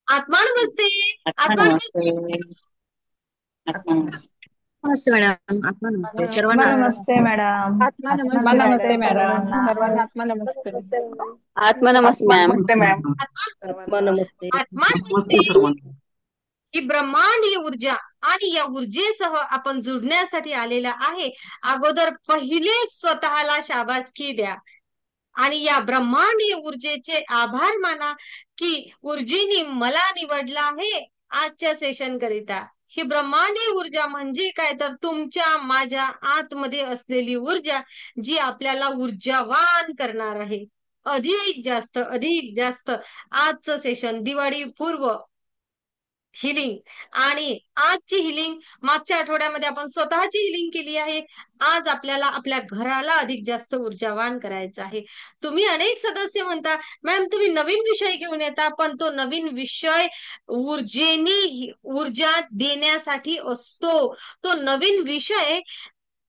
आत्मा नमस्ते. आत्मा आत्मा नमस्ते. नमस्ते. आत्मा नमस्ते. नमस्ते मॅडम. आत्मा नमस्ते आत्मा सर्वांना. नमस्ते मॅडम. आत्मा आत्मा नमस्ते नमस्ते मॅडम. सर्वांना. सर्वांना आत्मा नमस्ते. आत्मा नमस्ते आत्मा मॅम. नमस्ते मॅम. आत्मा नमस्ते. आत्मा नमस्ते नमस्ते सर्वांना. ही ब्रह्मांडीय ऊर्जा आणि या ऊर्जेसह आपण जुडण्यासाठी आलेला आहे. अगोदर पहिले स्वतःला शाबासकी द्या आणि या ब्रह्मांडीय ऊर्जेचे आभार माना की ऊर्जेने मला निवडलं आहे आजच्या सेशन करिता. ही ब्रह्मांडीय ऊर्जा म्हणजे काय तर तुमच्या माझ्या आतमध्ये असलेली ऊर्जा जी आपल्याला ऊर्जावान करणार आहे. अधिक जास्त आजचं सेशन दिवाळी पूर्व हिलिंग आणि आजची हिलिंग मागच्या आठवड्यामध्ये आपण स्वतःची हिलिंग केली आहे. आज आपल्याला आपल्या घराला अधिक जास्त ऊर्जावान करायचं आहे. तुम्ही अनेक सदस्य म्हणता मॅम तुम्ही नवीन विषय घेऊन येता पण तो नवीन विषय ऊर्जेने ऊर्जा देण्यासाठी असतो. तो नवीन विषय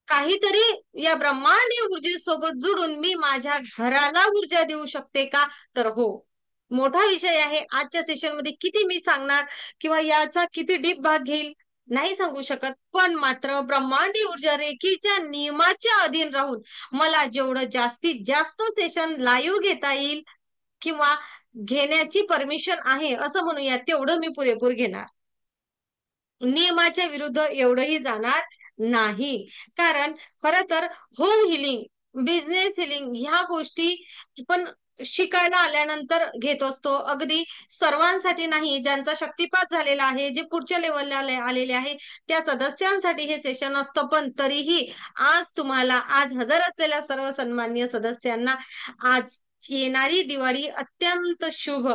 काहीतरी या ब्रह्मांडीय ऊर्जेसोबत जुडून मी माझ्या घराला ऊर्जा देऊ शकते का? तर हो, मोठा विषय आहे. आजच्या सेशन मध्ये किती मी सांगणार किंवा याचा किती डीप भाग घेईल नाही सांगू शकत, पण मात्र ब्रह्मांडीय ऊर्जा रेखीच्या नियमाच्या अधीन राहून मला जेवढं जास्तीत जास्त सेशन लाईव्ह घेता येईल किंवा घेण्याची परमिशन आहे असं म्हणूया तेवढं मी पुरेपूर घेणार. नियमाच्या विरुद्ध एवढंही जाणार नाही. कारण खर तर होम हिलिंग, बिझनेस हिलिंग ह्या गोष्टी पण शिकायला आल्यानंतर घेत असतो. अगदी सर्वांसाठी नाही. ज्यांचा शक्तिपात झालेला आहे, जे पुढच्या लेवलला आलेले आहे त्या सदस्यांसाठी हे सेशन असतं. पण तरीही आज तुम्हाला आज हजर असलेल्या सर्व सन्माननीय सदस्यांना आज येणारी दिवाळी अत्यंत शुभ,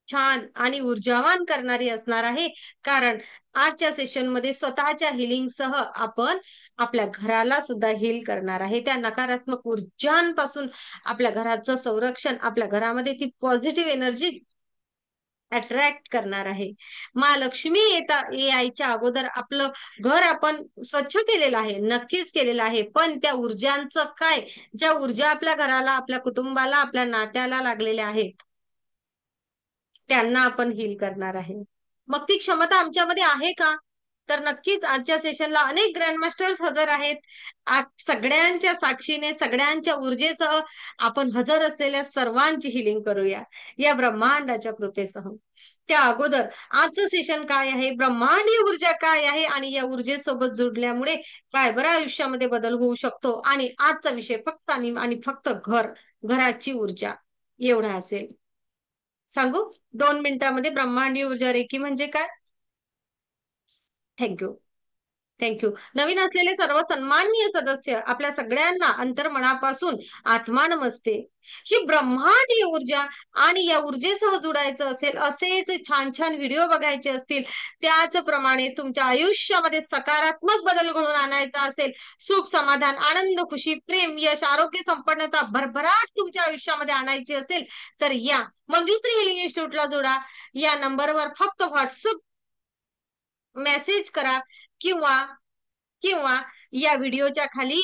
छान आणि ऊर्जावान करणारी असणार आहे. कारण आजच्या सेशन मध्ये स्वतःच्या हिलिंग सह आपण आपल्या घराला सुद्धा हील करणार आहे. त्या नकारात्मक ऊर्जांपासून आपल्या घराचं संरक्षण, आपल्या घरामध्ये ती पॉझिटिव्ह एनर्जी अट्रॅक्ट करणार आहे. महालक्ष्मी यायच्या अगोदर आपलं घर आपण स्वच्छ केलेलं आहे, नक्कीच केलेलं आहे. पण त्या ऊर्जांचं काय, ज्या ऊर्जा आपल्या घराला, आपल्या कुटुंबाला, आपल्या नात्याला लागलेल्या आहेत त्यांना आपण हील करणार आहे. मग ती क्षमता आमच्यामध्ये आहे का? तर नक्कीच आजच्या सेशनला अनेक ग्रँडमास्टर्स हजर आहेत. आज सगळ्यांच्या साक्षीने, सगळ्यांच्या ऊर्जेसह आपण हजर असलेल्या सर्वांची हिलिंग करूया या ब्रह्मांडाच्या कृपेसह. त्या अगोदर आजचं सेशन काय आहे, ब्रह्मांडीय ऊर्जा काय आहे आणि या ऊर्जेसोबत जुडल्यामुळे काय बरं आयुष्यामध्ये बदल होऊ शकतो. आणि आजचा विषय फक्त आणि फक्त घराची ऊर्जा एवढा असेल. सांगू 2 मिनिटांमध्ये ब्रह्मांडीय ऊर्जा रेखी म्हणजे काय? थँक्यू. थँक्यू. नवीन असलेले सर्व सन्माननीय सदस्य आपल्या सगळ्यांना अंतर्मनापासून आत्मा नमस्ते. ही ब्रह्मांडीय ऊर्जा आणि या ऊर्जेसह जुडायचं असेल, असेच छान छान व्हिडिओ बघायचे असतील, त्याचप्रमाणे तुमच्या आयुष्यामध्ये सकारात्मक बदल घडवून आणायचा असेल, सुख समाधान आनंद खुशी प्रेम यश आरोग्य संपन्नता भरभराट तुमच्या आयुष्यामध्ये आणायची असेल तर या मंजुश्री हिलिंग इन्स्टिट्यूटला जोडा. या नंबरवर फक्त व्हॉट्सअप मेसेज करा किंवा किंवा या व्हिडिओच्या खाली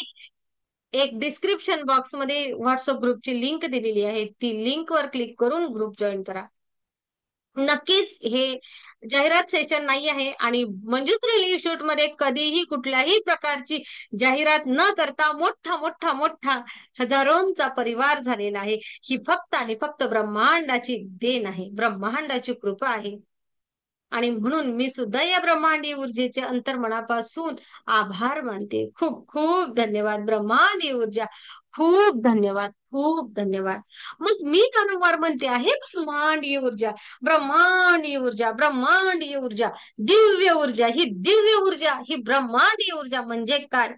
एक डिस्क्रिप्शन बॉक्स मध्ये व्हॉट्सअप ग्रुपची लिंक दिलेली आहे. ती लिंक वर क्लिक करून ग्रुप जॉईन करा. नक्कीच हे जाहिरात सेशन नाही आहे आणि मंजुश्री इन्स्टिट्यूट मध्ये कधीही कुठल्याही प्रकारची जाहिरात न करता मोठा मोठा मोठा हजारोंचा परिवार झालेला आहे. ही फक्त आणि फक्त ब्रह्मांडाची देण आहे, ब्रह्मांडाची कृपा आहे. आणि म्हणून मी सुद्धा या ब्रह्मांडीय ऊर्जेचे अंतर्मनापासून आभार मानते. खूप खूप धन्यवाद ब्रह्मांडीय ऊर्जा. खूप धन्यवाद, खूप धन्यवाद. मग मी वारंवार म्हणते आहे ब्रह्मांडीय ऊर्जा, ब्रह्मांडीय ऊर्जा, ब्रह्मांडीय ऊर्जा, दिव्य ऊर्जा. ही दिव्य ऊर्जा, ही ब्रह्मांडीय ऊर्जा म्हणजे काय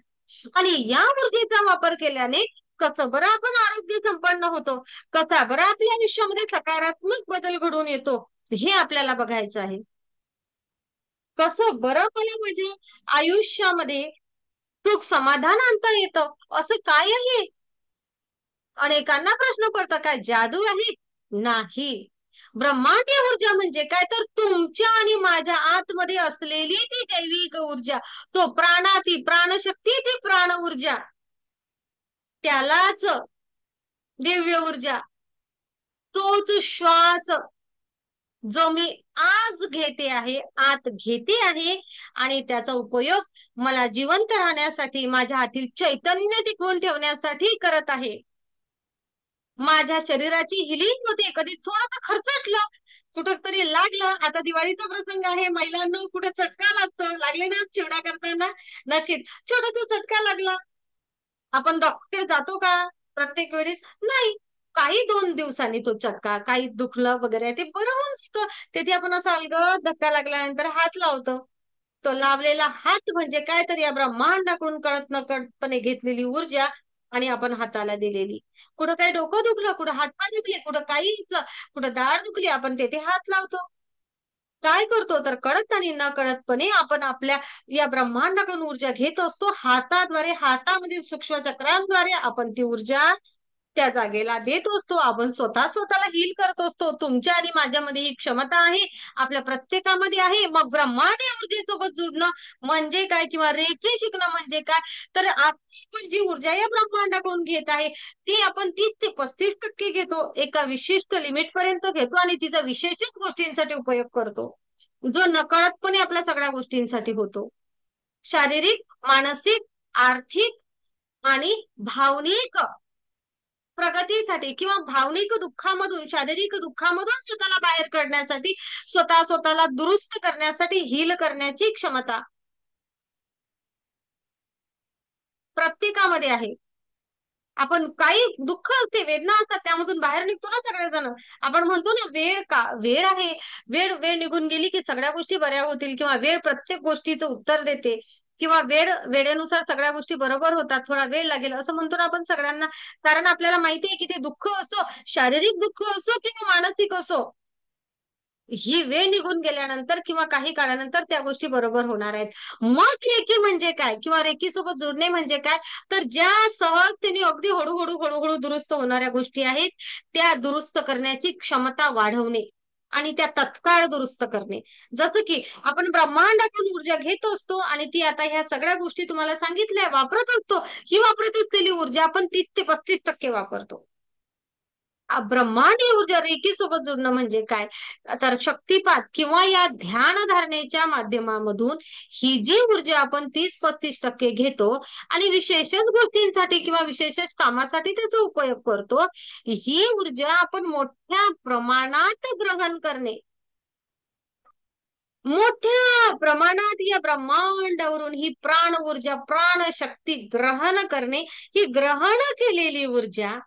आणि या ऊर्जेचा वापर केल्याने कसं बरं आपण आरोग्य संपन्न होतो, कसा बरं आपल्या आयुष्यामध्ये सकारात्मक बदल घडून येतो, हे आपल्याला बघायचं आहे. कसं बरं मला माझ्या आयुष्यामध्ये सुख समाधान आणता येतं, असं काय आहे? अनेकांना प्रश्न पडतात काय जादू आहे? नाही. ब्रह्मांडीय ऊर्जा म्हणजे काय तर तुमच्या आणि माझ्या आतमध्ये असलेली ती दैविक ऊर्जा, तो ती प्राणशक्ती, ती प्राण ऊर्जा, त्यालाच दिव्य ऊर्जा, तोच श्वास जो मी आज घेते आहे, आत घेते आहे आणि त्याचा उपयोग मला जिवंत राहण्यासाठी, माझ्या आतील चैतन्य टिकवून ठेवण्यासाठी करत आहे. माझ्या शरीराची हिलिंग होते. कधी थोडंसं खरचटलं, कुठंतरी लागलं. आता दिवाळीचा प्रसंग आहे, महिलांना कुठे चटका लागतो, लागले ना चिवडा करताना? नक्कीच छोटासा चटका लागला, आपण डॉक्टर जातो का प्रत्येक वेळेस? नाही. काही 2 दिवसांनी तो चटका, काही दुखलं वगैरे ते बरं होऊन जातं. तिथे आपण असं अलगद धक्का लागल्यानंतर हात लावतो. तो लावलेला हात म्हणजे काय, तर या ब्रह्मांडाकडून कळत नकळतपणे घेतलेली ऊर्जा आणि आपण हाताला दिलेली. कुठं काही डोकं दुखलं, कुठं हातपाय दुखले, कुठं काही असलं, कुठं दाढ दुखली, आपण तेथे हात लावतो. काय करतो तर कळत आणि न कळतपणे आपण आपल्या या ब्रह्मांडाकडून ऊर्जा घेत असतो. हाताद्वारे, हातामधील सूक्ष्म चक्रांद्वारे आपण ती ऊर्जा त्या जागेला देत असतो. आपण स्वतःला हील करत असतो. तुमच्या आणि माझ्यामध्ये ही क्षमता आहे, आपल्या प्रत्येकामध्ये आहे. मग ब्रह्मांडीय ऊर्जेसोबत जुडणं म्हणजे काय, किंवा रेखी शिकणं म्हणजे काय, तर आपण जी ऊर्जा या ब्रह्मांडाकडून घेत आहे ती आपण 30 ते 35% घेतो, एका विशिष्ट लिमिट पर्यंत घेतो आणि तिचा विशेषच गोष्टींसाठी उपयोग करतो, जो नकळतपणे आपल्या सगळ्या गोष्टींसाठी होतो. शारीरिक, मानसिक, आर्थिक आणि भावनिक प्रगतीसाठी किंवा भावनिक दुःखामधून, शारीरिक दुःखामधून स्वतःला बाहेर काढण्यासाठी, स्वतःला दुरुस्त करण्यासाठी, हील करण्याची क्षमता प्रत्येकामध्ये आहे. आपण काही दुःख असते, वेदना असतात, त्यामधून बाहेर निघतो ना सगळेजण. आपण म्हणतो ना वेळ आहे, वेळ निघून गेली की सगळ्या गोष्टी बऱ्या होतील, किंवा वेळ प्रत्येक गोष्टीचं उत्तर देते, किंवा वेळेनुसार सगळ्या गोष्टी बरोबर होतात, थोडा वेळ लागेल असं म्हणतो ना आपण सगळ्यांना. कारण आपल्याला माहिती आहे की ते दुःख असो, शारीरिक दुःख असो किंवा मानसिक असो, ही वेळ निघून गेल्यानंतर किंवा काही काळानंतर त्या गोष्टी बरोबर होणार आहेत. मग रेकी म्हणजे काय, किंवा रेकी सोबत जोडणे म्हणजे काय, तर ज्या सहजतेने अगदी हळूहळू दुरुस्त होणाऱ्या गोष्टी आहेत, त्या दुरुस्त करण्याची क्षमता वाढवणे आणि त्या तत्काळ दुरुस्त करणे. जसं की आपण ब्रह्मांडाकडून ऊर्जा घेत असतो आणि ती आता ह्या सगळ्या गोष्टी तुम्हाला सांगितल्या वापरत असतो. ही वापरत असलेली ऊर्जा आपण 30 ते 35% वापरतो. ब्रह्मांडीय ऊर्जा रेकी सोबत जोडणं म्हणजे काय, तर शक्तिपात किंवा या ध्यान धारणेच्या माध्यमामधून ही जी ऊर्जा आपण 30-35% घेतो आणि विशेषच गोष्टींसाठी किंवा विशेषच कामासाठी त्याचा उपयोग करतो, ही ऊर्जा आपण मोठ्या प्रमाणात ग्रहण करणे, मोठ्या प्रमाणात या ब्रह्मांडावरून ही प्राण ऊर्जा, प्राणशक्ती ग्रहण करणे, ही ग्रहण केलेली ऊर्जा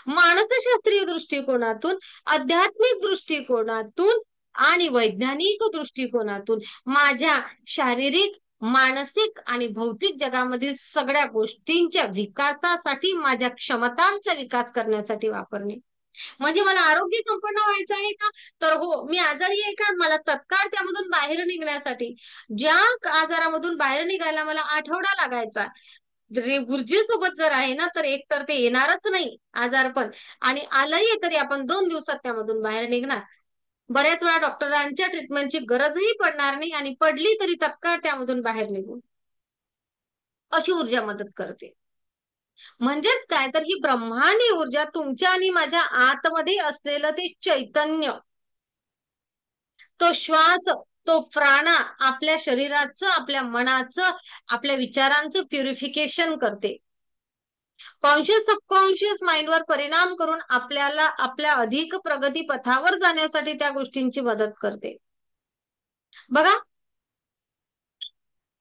मानसशास्त्रीय दृष्टिकोनातून, आध्यात्मिक दृष्टिकोनातून आणि वैज्ञानिक दृष्टिकोनातून माझ्या शारीरिक, मानसिक आणि भौतिक जगामधील सगळ्या गोष्टींच्या विकासासाठी, माझ्या क्षमतांचा विकास करण्यासाठी वापरणे. म्हणजे मला आरोग्य संपन्न व्हायचं आहे का, तर हो. मी आजारी आहे का, मला तत्काळ त्यामधून बाहेर निघण्यासाठी, ज्या आजारामधून बाहेर निघायला मला आठवडा लागायचा, ऊर्जेसोबत जर आहे ना, तर एक तर ते येणारच नाही आजारपण, आणि आलंही तरी आपण 2 दिवसात त्यामधून बाहेर निघणार. बऱ्याच वेळा डॉक्टरांच्या ट्रीटमेंटची गरजही पडणार नाही, आणि पडली तरी तत्काळ त्यामधून बाहेर निघू, अशी ऊर्जा मदत करते. म्हणजेच काय, तर ही ब्रह्मांडी ऊर्जा तुमच्या आणि माझ्या आतमध्ये असलेलं ते चैतन्य, तो श्वास, तो प्राणा आपल्या शरीराचं, आपल्या मनाचं, आपल्या विचारांचं प्युरिफिकेशन करते. कॉन्शियस सबकॉन्शियस माइंडवर परिणाम करून आपल्याला आपल्या अधिक प्रगती पथावर जाण्यासाठी त्या गोष्टींची मदत करते. बघा,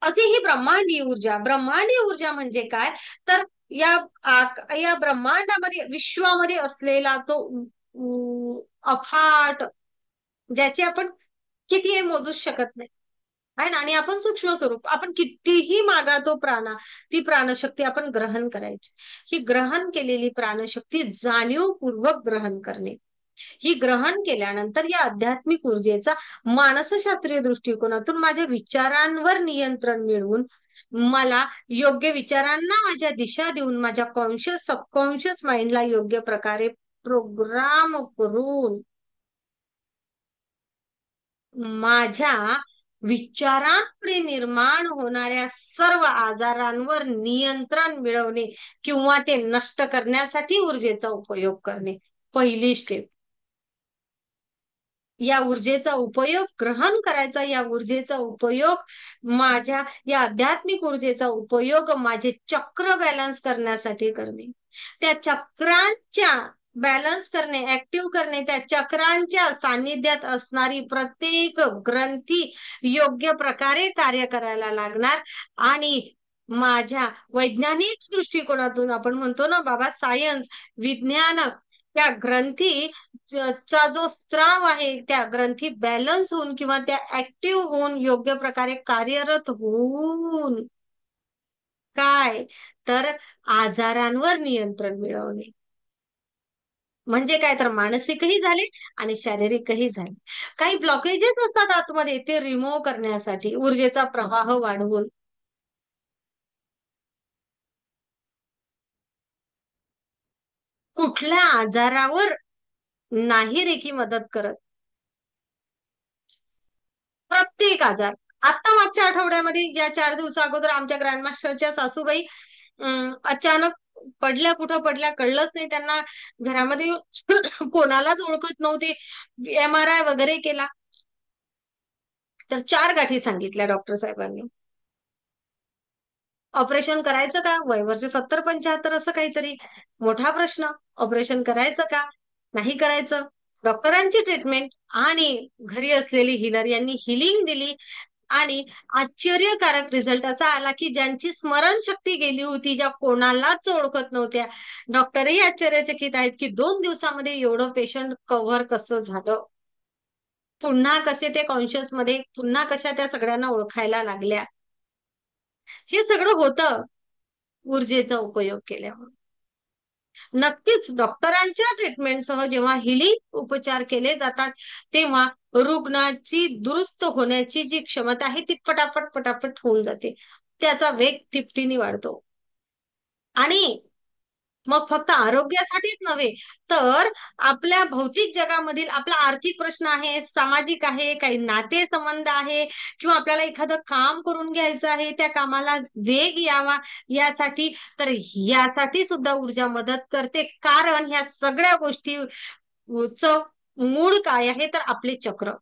अशी ही ब्रह्मांडीय ऊर्जा म्हणजे काय, तर या ब्रह्मांडामध्ये, विश्वामध्ये असलेला तो अफाट, ज्याचे आपण कितीही मोजूच शकत नाही आहे ना, आणि आपण सूक्ष्म स्वरूप, आपण कितीही मागा तो ती प्राणशक्ती आपण ग्रहण करायची. ही ग्रहण केलेली प्राणशक्ती जाणीवपूर्वक ग्रहण करणे, ही ग्रहण केल्यानंतर या आध्यात्मिक ऊर्जेचा मानसशास्त्रीय दृष्टिकोनातून माझ्या विचारांवर नियंत्रण मिळवून, मला योग्य विचारांना माझ्या दिशा देऊन, माझ्या कॉन्शियस सबकॉन्शियस माइंडला योग्य प्रकारे प्रोग्राम करून माझ्या विचारांमुळे निर्माण होणाऱ्या सर्व आजारांवर नियंत्रण मिळवणे किंवा ते नष्ट करण्यासाठी ऊर्जेचा उपयोग करणे, पहिली स्टेप. या ऊर्जेचा उपयोग ग्रहण करायचा, या ऊर्जेचा उपयोग माझ्या या आध्यात्मिक ऊर्जेचा उपयोग माझे चक्र बॅलन्स करण्यासाठी करणे, त्या चक्रांच्या बॅलन्स करणे, ऍक्टिव्ह करणे, त्या चक्रांच्या सानिध्यात असणारी प्रत्येक ग्रंथी योग्य प्रकारे कार्य करायला लागणार. आणि माझ्या वैज्ञानिक दृष्टिकोनातून आपण म्हणतो ना बाबा सायन्स, विज्ञान, त्या ग्रंथी चा जो स्त्राव आहे त्या ग्रंथी बॅलन्स होऊन किंवा त्या ऍक्टिव्ह होऊन योग्य प्रकारे कार्यरत होऊन काय तर आजारांवर नियंत्रण मिळवणे. म्हणजे काय तर मानसिकही झाले आणि शारीरिकही झाले. काही ब्लॉकेजेस असतात आतमध्ये ते रिमूव्ह करण्यासाठी ऊर्जेचा प्रवाह वाढवून कुठल्या आजारावर नाही रेकी मदत करत. प्रत्येक आजार. आता मागच्या आठवड्यामध्ये या 4 दिवसा अगोदर आमच्या ग्रँडमास्टरच्या सासूबाई अचानक पडल्या, कुठं पडल्या कळलंच नाही त्यांना. घरामध्ये कोणालाच ओळखत नव्हते. MRI वगैरे केला तर 4 गाठी सांगितल्या डॉक्टर साहेबांनी. ऑपरेशन करायचं का? वय वर्ष 70-75 असं काहीतरी. मोठा प्रश्न. ऑपरेशन करायचं का नाही करायचं. डॉक्टरांची ट्रीटमेंट आणि घरी असलेली हिलर यांनी हिलिंग दिली आणि आश्चर्यकारक रिझल्ट असा आला की ज्यांची स्मरणशक्ती गेली होती, ज्या कोणालाच ओळखत नव्हत्या, डॉक्टरही आश्चर्यचकित आहेत की 2 दिवसामध्ये एवढं पेशंट कव्हर कसं झालं. पुन्हा कसे ते कॉन्शियस मध्ये, पुन्हा कशा त्या सगळ्यांना ओळखायला लागल्या. हे सगळं होतं ऊर्जेचा उपयोग केल्यावर. नक्कीच डॉक्टरांच्या ट्रीटमेंटसह जेव्हा हिलिंग उपचार केले जातात तेव्हा रुग्णाची दुरुस्त होण्याची जी क्षमता आहे ती पटापट होऊन जाते. त्याचा वेग तिपटीने वाढतो. आणि मग फक्त आरोग्यासाठीच नव्हे तर आपल्या भौतिक जगामधील आपला आर्थिक प्रश्न आहे, सामाजिक आहे, काही नाते संबंध आहे किंवा आपल्याला एखादं काम करून घ्यायचं आहे, त्या कामाला वेग यावा यासाठी, तर यासाठी सुद्धा ऊर्जा मदत करते. कारण ह्या सगळ्या गोष्टीचं मूळ काय आहे तर आपले चक्र,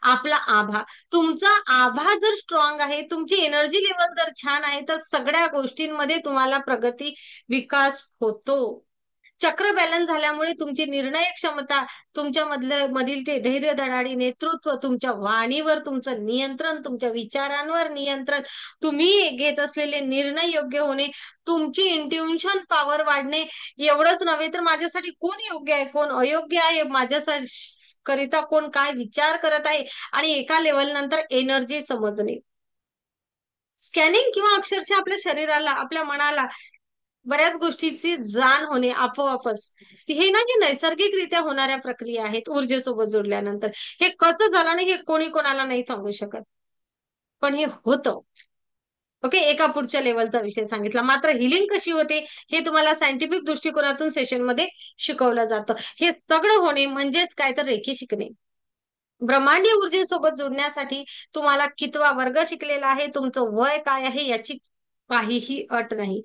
आपला आभा. तुमचा आभा जर स्ट्रॉंग आहे, तुमची एनर्जी लेवल जर छान आहे तर सगळ्या गोष्टींमध्ये तुम्हाला प्रगती, विकास होतो. चक्र बॅलन्स झाल्यामुळे तुमची निर्णय क्षमता, तुमच्या मधील ते धैर्य, धडाडी, नेतृत्व, तुमच्या वाणीवर तुमचं नियंत्रण, तुमच्या विचारांवर नियंत्रण, तुम्ही घेत असलेले निर्णय योग्य होणे, तुमची इंट्युशन पॉवर वाढणे. एवढंच नव्हे तर माझ्यासाठी कोण योग्य आहे, कोण अयोग्य आहे, माझ्यासाठी करिता कोण काय विचार करत आहे, आणि एका लेवल नंतर एनर्जी समजणे. स्कॅनिंग किंवा अक्षरशः आपल्या शरीराला, आपल्या मनाला बऱ्याच गोष्टीची जाण होणे आपोआपच. हे ना की नैसर्गिकरित्या होणाऱ्या प्रक्रिया आहेत ऊर्जेसोबत जोडल्यानंतर. हे कसं झालं नाही हे कोणी कोणाला नाही सांगू शकत, पण हे होतं. ओके, एका पुढच्या लेवलचा विषय सांगितला. मात्र हिलिंग कशी होते हे तुम्हाला सायंटिफिक दृष्टिकोनातून सेशनमध्ये शिकवलं जातं. हे सगळं होणे म्हणजेच काय तर रेखी शिकणे. ब्रह्मांडीय ऊर्जेसोबत जोडण्यासाठी तुम्हाला कितवा वर्ग शिकलेला आहे, तुमचं वय काय आहे याची काहीही अट नाही.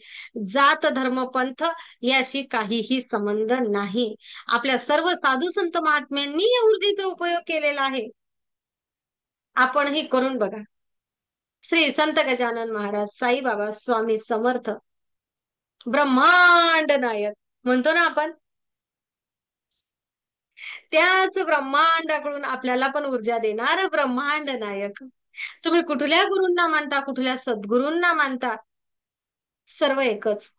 जात, धर्म, पंथ याशी काहीही संबंध नाही. आपल्या सर्व साधू संत महात्म्यांनी या ऊर्जेचा उपयोग केलेला आहे. आपणही करून बघा. श्री संत गजानन महाराज, साईबाबा, स्वामी समर्थ, ब्रह्मांड नायक म्हणतो ना आपण, त्याच ब्रह्मांडाकडून आपल्याला पण ऊर्जा देणार ब्रह्मांड नायक. तुम्ही कुठल्या गुरूंना मानता, कुठल्या सद्गुरूंना मानता, सर्व एकच.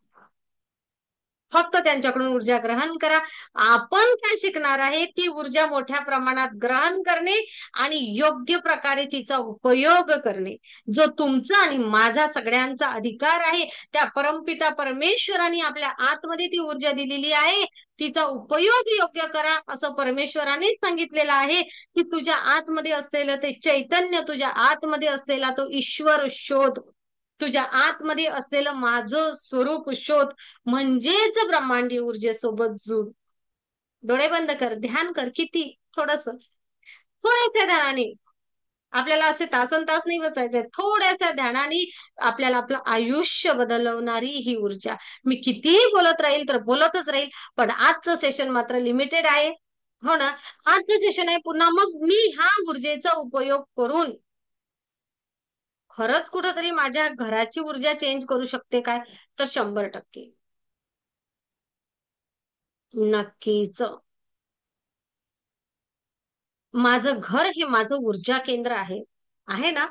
फक्त त्यांच्याकडून ऊर्जा ग्रहण करा. आपण काय शिकणार आहे ती ऊर्जा मोठ्या प्रमाणात ग्रहण करणे आणि योग्य प्रकारे तिचा उपयोग करणे, जो तुमचा आणि माझा सगळ्यांचा अधिकार आहे. त्या परमपिता परमेश्वराने आपल्या आतमध्ये ती ऊर्जा दिलेली आहे, तिचा उपयोग योग्य करा असं परमेश्वरानेच सांगितलेलं आहे. की तुझ्या आतमध्ये असलेलं ते चैतन्य, तुझ्या आतमध्ये असलेला तो ईश्वर शोध, तुझ्या आतमध्ये असलेलं माझं स्वरूप शोध, म्हणजेच ब्रह्मांडीय ऊर्जेसोबत जुळ. डोळे बंद कर, ध्यान कर. किती? थोड्याशा ध्यानाने. आपल्याला असे तासन तास नाही बसायचंय. थोड्याशा ध्यानाने आपल्याला आपलं आयुष्य बदलवणारी ही ऊर्जा. मी कितीही बोलत राहील तर बोलतच राहील, पण आजचं सेशन मात्र लिमिटेड आहे. हो ना. आजचं सेशन आहे पुन्हा. मग मी ह्या ऊर्जेचा उपयोग करून खरंच कुठंतरी माझ्या घराची ऊर्जा चेंज करू शकते काय? तर 100%. नक्कीच. माझं घर हे माझं ऊर्जा केंद्र आहे. आहे ना?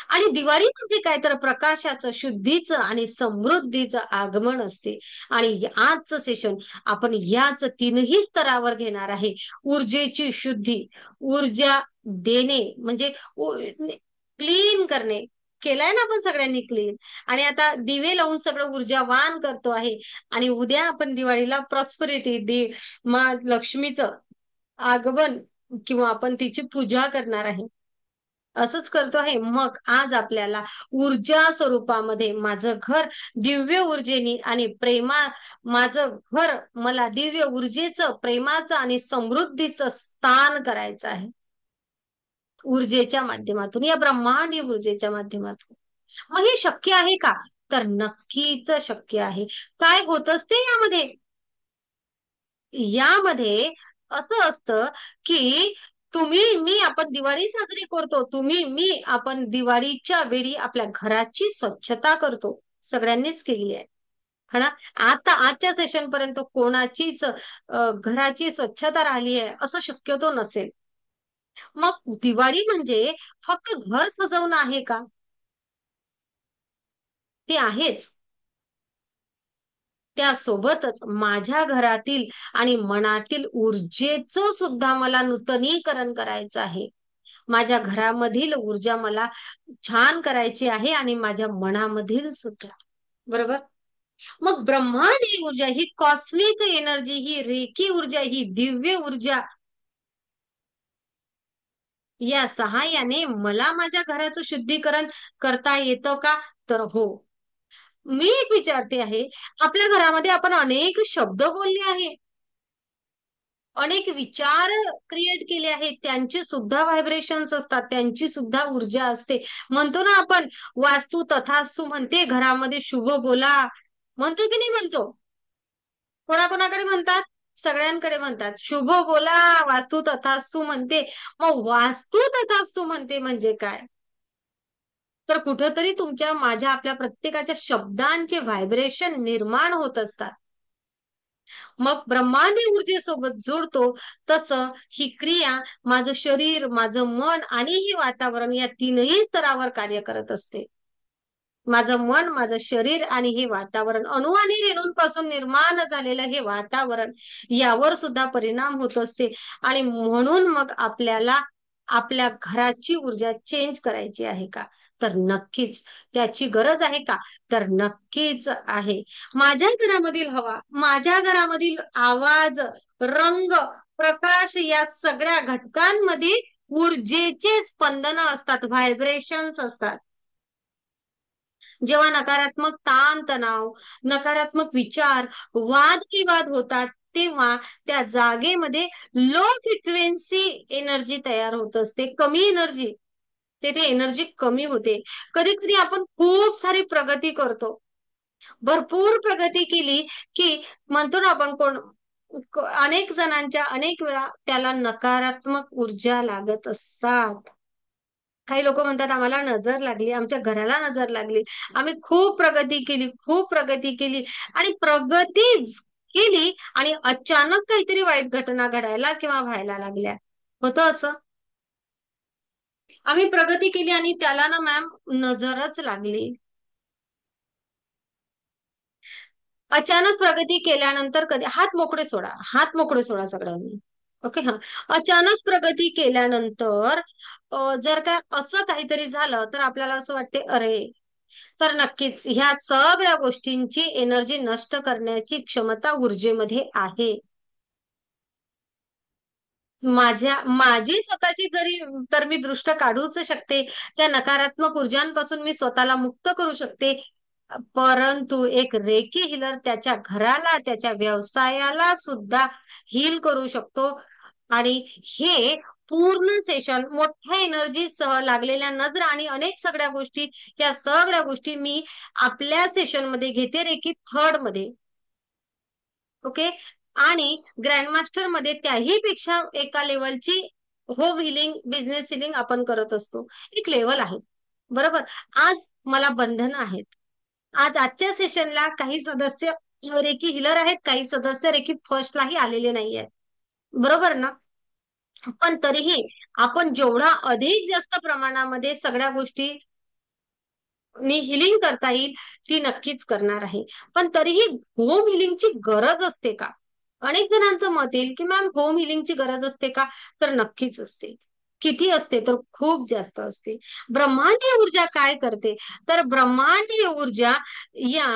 आणि दिवाळी म्हणजे काय तर प्रकाशाचं, शुद्धीचं आणि समृद्धीचं आगमन असते. आणि आजचं सेशन आपण याच तीनही स्तरावर घेणार आहे. ऊर्जेची शुद्धी, ऊर्जा देणे म्हणजे क्लीन करणे. केलाय ना आपण सगळ्यांनी क्लीन. आणि आता दिवे लावून सगळं ऊर्जावान करतो आहे. आणि उद्या आपण दिवाळीला प्रॉस्पेरिटी लक्ष्मीचं आगमन किंवा आपण तिची पूजा करणार आहे. असंच करतो आहे. मग आज आपल्याला ऊर्जा स्वरूपामध्ये माझं घर दिव्य ऊर्जेनी आणि माझं घर मला दिव्य ऊर्जेचं, प्रेमाचं आणि समृद्धीचं स्थान करायचं आहे. ऊर्जेच्या माध्यमातून, या ब्रह्मांडीय ऊर्जेच्या माध्यमातून. मग हे शक्य आहे का? तर नक्कीच शक्य आहे. काय होत असते यामध्ये? यामध्ये असं असतं की मी आपण दिवाळी साजरी करतो. आपण दिवाळीच्या वेळी आपल्या घराची स्वच्छता करतो. सगळ्यांनीच केली आहे. है ना? आता आजच्या सेशन पर्यंत कोणाचीच घराची स्वच्छता राहिली आहे असं शक्यतो नसेल. मग दिवाळी म्हणजे फक्त घर सजवणं आहे का? ते आहेच. त्यासोबतच माझ्या घरातील आणि मनातील ऊर्जेचं सुद्धा मला नूतनीकरण करायचं आहे. माझ्या घरामधील ऊर्जा मला छान करायची आहे आणि माझ्या मनामधील सुद्धा. बरोबर? मग ब्रह्मांडीय ऊर्जा, ही कॉस्मिक एनर्जी, ही रेखी ऊर्जा, ही दिव्य ऊर्जा या सहाय्याने मला माझ्या घराचं शुद्धीकरण करता येतं का? तर हो. मी एक विचारते आहे, आपल्या घरामध्ये आपण अनेक शब्द बोलले आहे, अनेक विचार क्रिएट केले आहेत, त्यांचे सुद्धा व्हायब्रेशन्स असतात, त्यांची सुद्धा ऊर्जा असते. म्हणतो ना आपण, वास्तू तथास्तु म्हणते, घरामध्ये शुभ बोला म्हणतो की नाही म्हणतो? कोणाकोणाकडे म्हणतात? सगळ्यांकडे म्हणतात. शुभ बोला, वास्तू तथास्तु म्हणते. मग वास्तू तथास्तु म्हणते म्हणजे काय? तर कुठंतरी तुमच्या, माझ्या, आपल्या प्रत्येकाच्या शब्दांचे व्हायब्रेशन निर्माण होत असतात. मग ब्रह्मांडीय ऊर्जेसोबत जोडतो तसं ही क्रिया माझं शरीर, माझं मन आणि हे वातावरण या तीनही स्तरावर कार्य करत असते. माझं मन, माझं शरीर आणि हे वातावरण, अणु आणि रेणूंपासून निर्माण झालेलं हे वातावरण, यावर सुद्धा परिणाम होत असते. आणि म्हणून मग आपल्याला आपल्या घराची ऊर्जा चेंज करायची आहे का? तर नक्कीच. त्याची गरज आहे का? तर नक्कीच आहे. माझ्या घरामधील हवा, माझ्या घरामधील आवाज, रंग, प्रकाश या सगळ्या घटकांमध्ये ऊर्जेचे स्पंदन असतात, व्हायब्रेशन्स असतात. जेव्हा नकारात्मक ताण-तणाव, नकारात्मक विचार, वादविवाद होतात, तेव्हा त्या जागेमध्ये लो फ्रिक्वेन्सी एनर्जी तयार होत असते, कमी एनर्जी. तेथे एनर्जी कमी होते. कधी-कधी आपण खूप सारी प्रगती करतो. भरपूर प्रगती केली की म्हणतो ना आपण, अनेक जणांच्या अनेक वेळा त्याला नकारात्मक ऊर्जा लागत असतात. काही लोक म्हणतात आम्हाला नजर लागली, आमच्या घराला नजर लागली, आम्ही खूप प्रगती केली, खूप प्रगती केली आणि प्रगतीच केली आणि अचानक काहीतरी वाईट घटना घडायला किंवा व्हायला लागल्या. होतं असं. आम्ही प्रगती केली आणि त्याला ना मॅम नजरच लागली. अचानक प्रगती केल्यानंतर कधी हात मोकळे सोडा, हात मोकळे सोडा सगळ्यांनी. ओके. हा. अचानक प्रगती केल्यानंतर जर का असं काहीतरी झालं तर आपल्याला असं वाटते अरे, तर नक्कीच ह्या सगळ्या गोष्टींची एनर्जी नष्ट करण्याची क्षमता ऊर्जेमध्ये आहे. माझी स्वतःची जरी, तर मी दृष्ट काढूच शकते. त्या नकारात्मक ऊर्जांपासून मी स्वतःला मुक्त करू शकते. परंतु एक रेकी हिलर त्याच्या घराला, त्याच्या व्यवसायाला सुद्धा हील करू शकतो. आणि हे पूर्ण सेशन मोठ्या एनर्जीसह लागलेल्या नजर आणि अनेक सगळ्या गोष्टी, या सगळ्या गोष्टी मी आपल्या सेशन मध्ये घेते, रेकी थर्ड मध्ये. ओके. आणि ग्रँडमास्टर मध्ये त्याही पेक्षा एका लेवलची होम हिलिंग, बिझनेस हिलिंग आपण करत असतो. एक लेवल आहे, बरोबर. आज मला बंधन आहेत. आजच्या सेशनला काही सदस्य रेकी हिलर आहेत, काही सदस्य रेकी फर्स्टलाही आलेले नाही आहेत, बरोबर ना. पण तरीही आपण जेवढा अधिक जास्त प्रमाणामध्ये सगळ्या गोष्टी हिलिंग करता येईल ती नक्कीच करणार आहे. पण तरीही होम हिलिंगची गरज असते का? अनेक जणांचं मत येईल की मॅम होम हिलिंगची गरज असते का? तर नक्कीच असते. किती असते? तर खूप जास्त असते. ब्रह्मांडीय ऊर्जा काय करते? तर ब्रह्मांडीय ऊर्जा या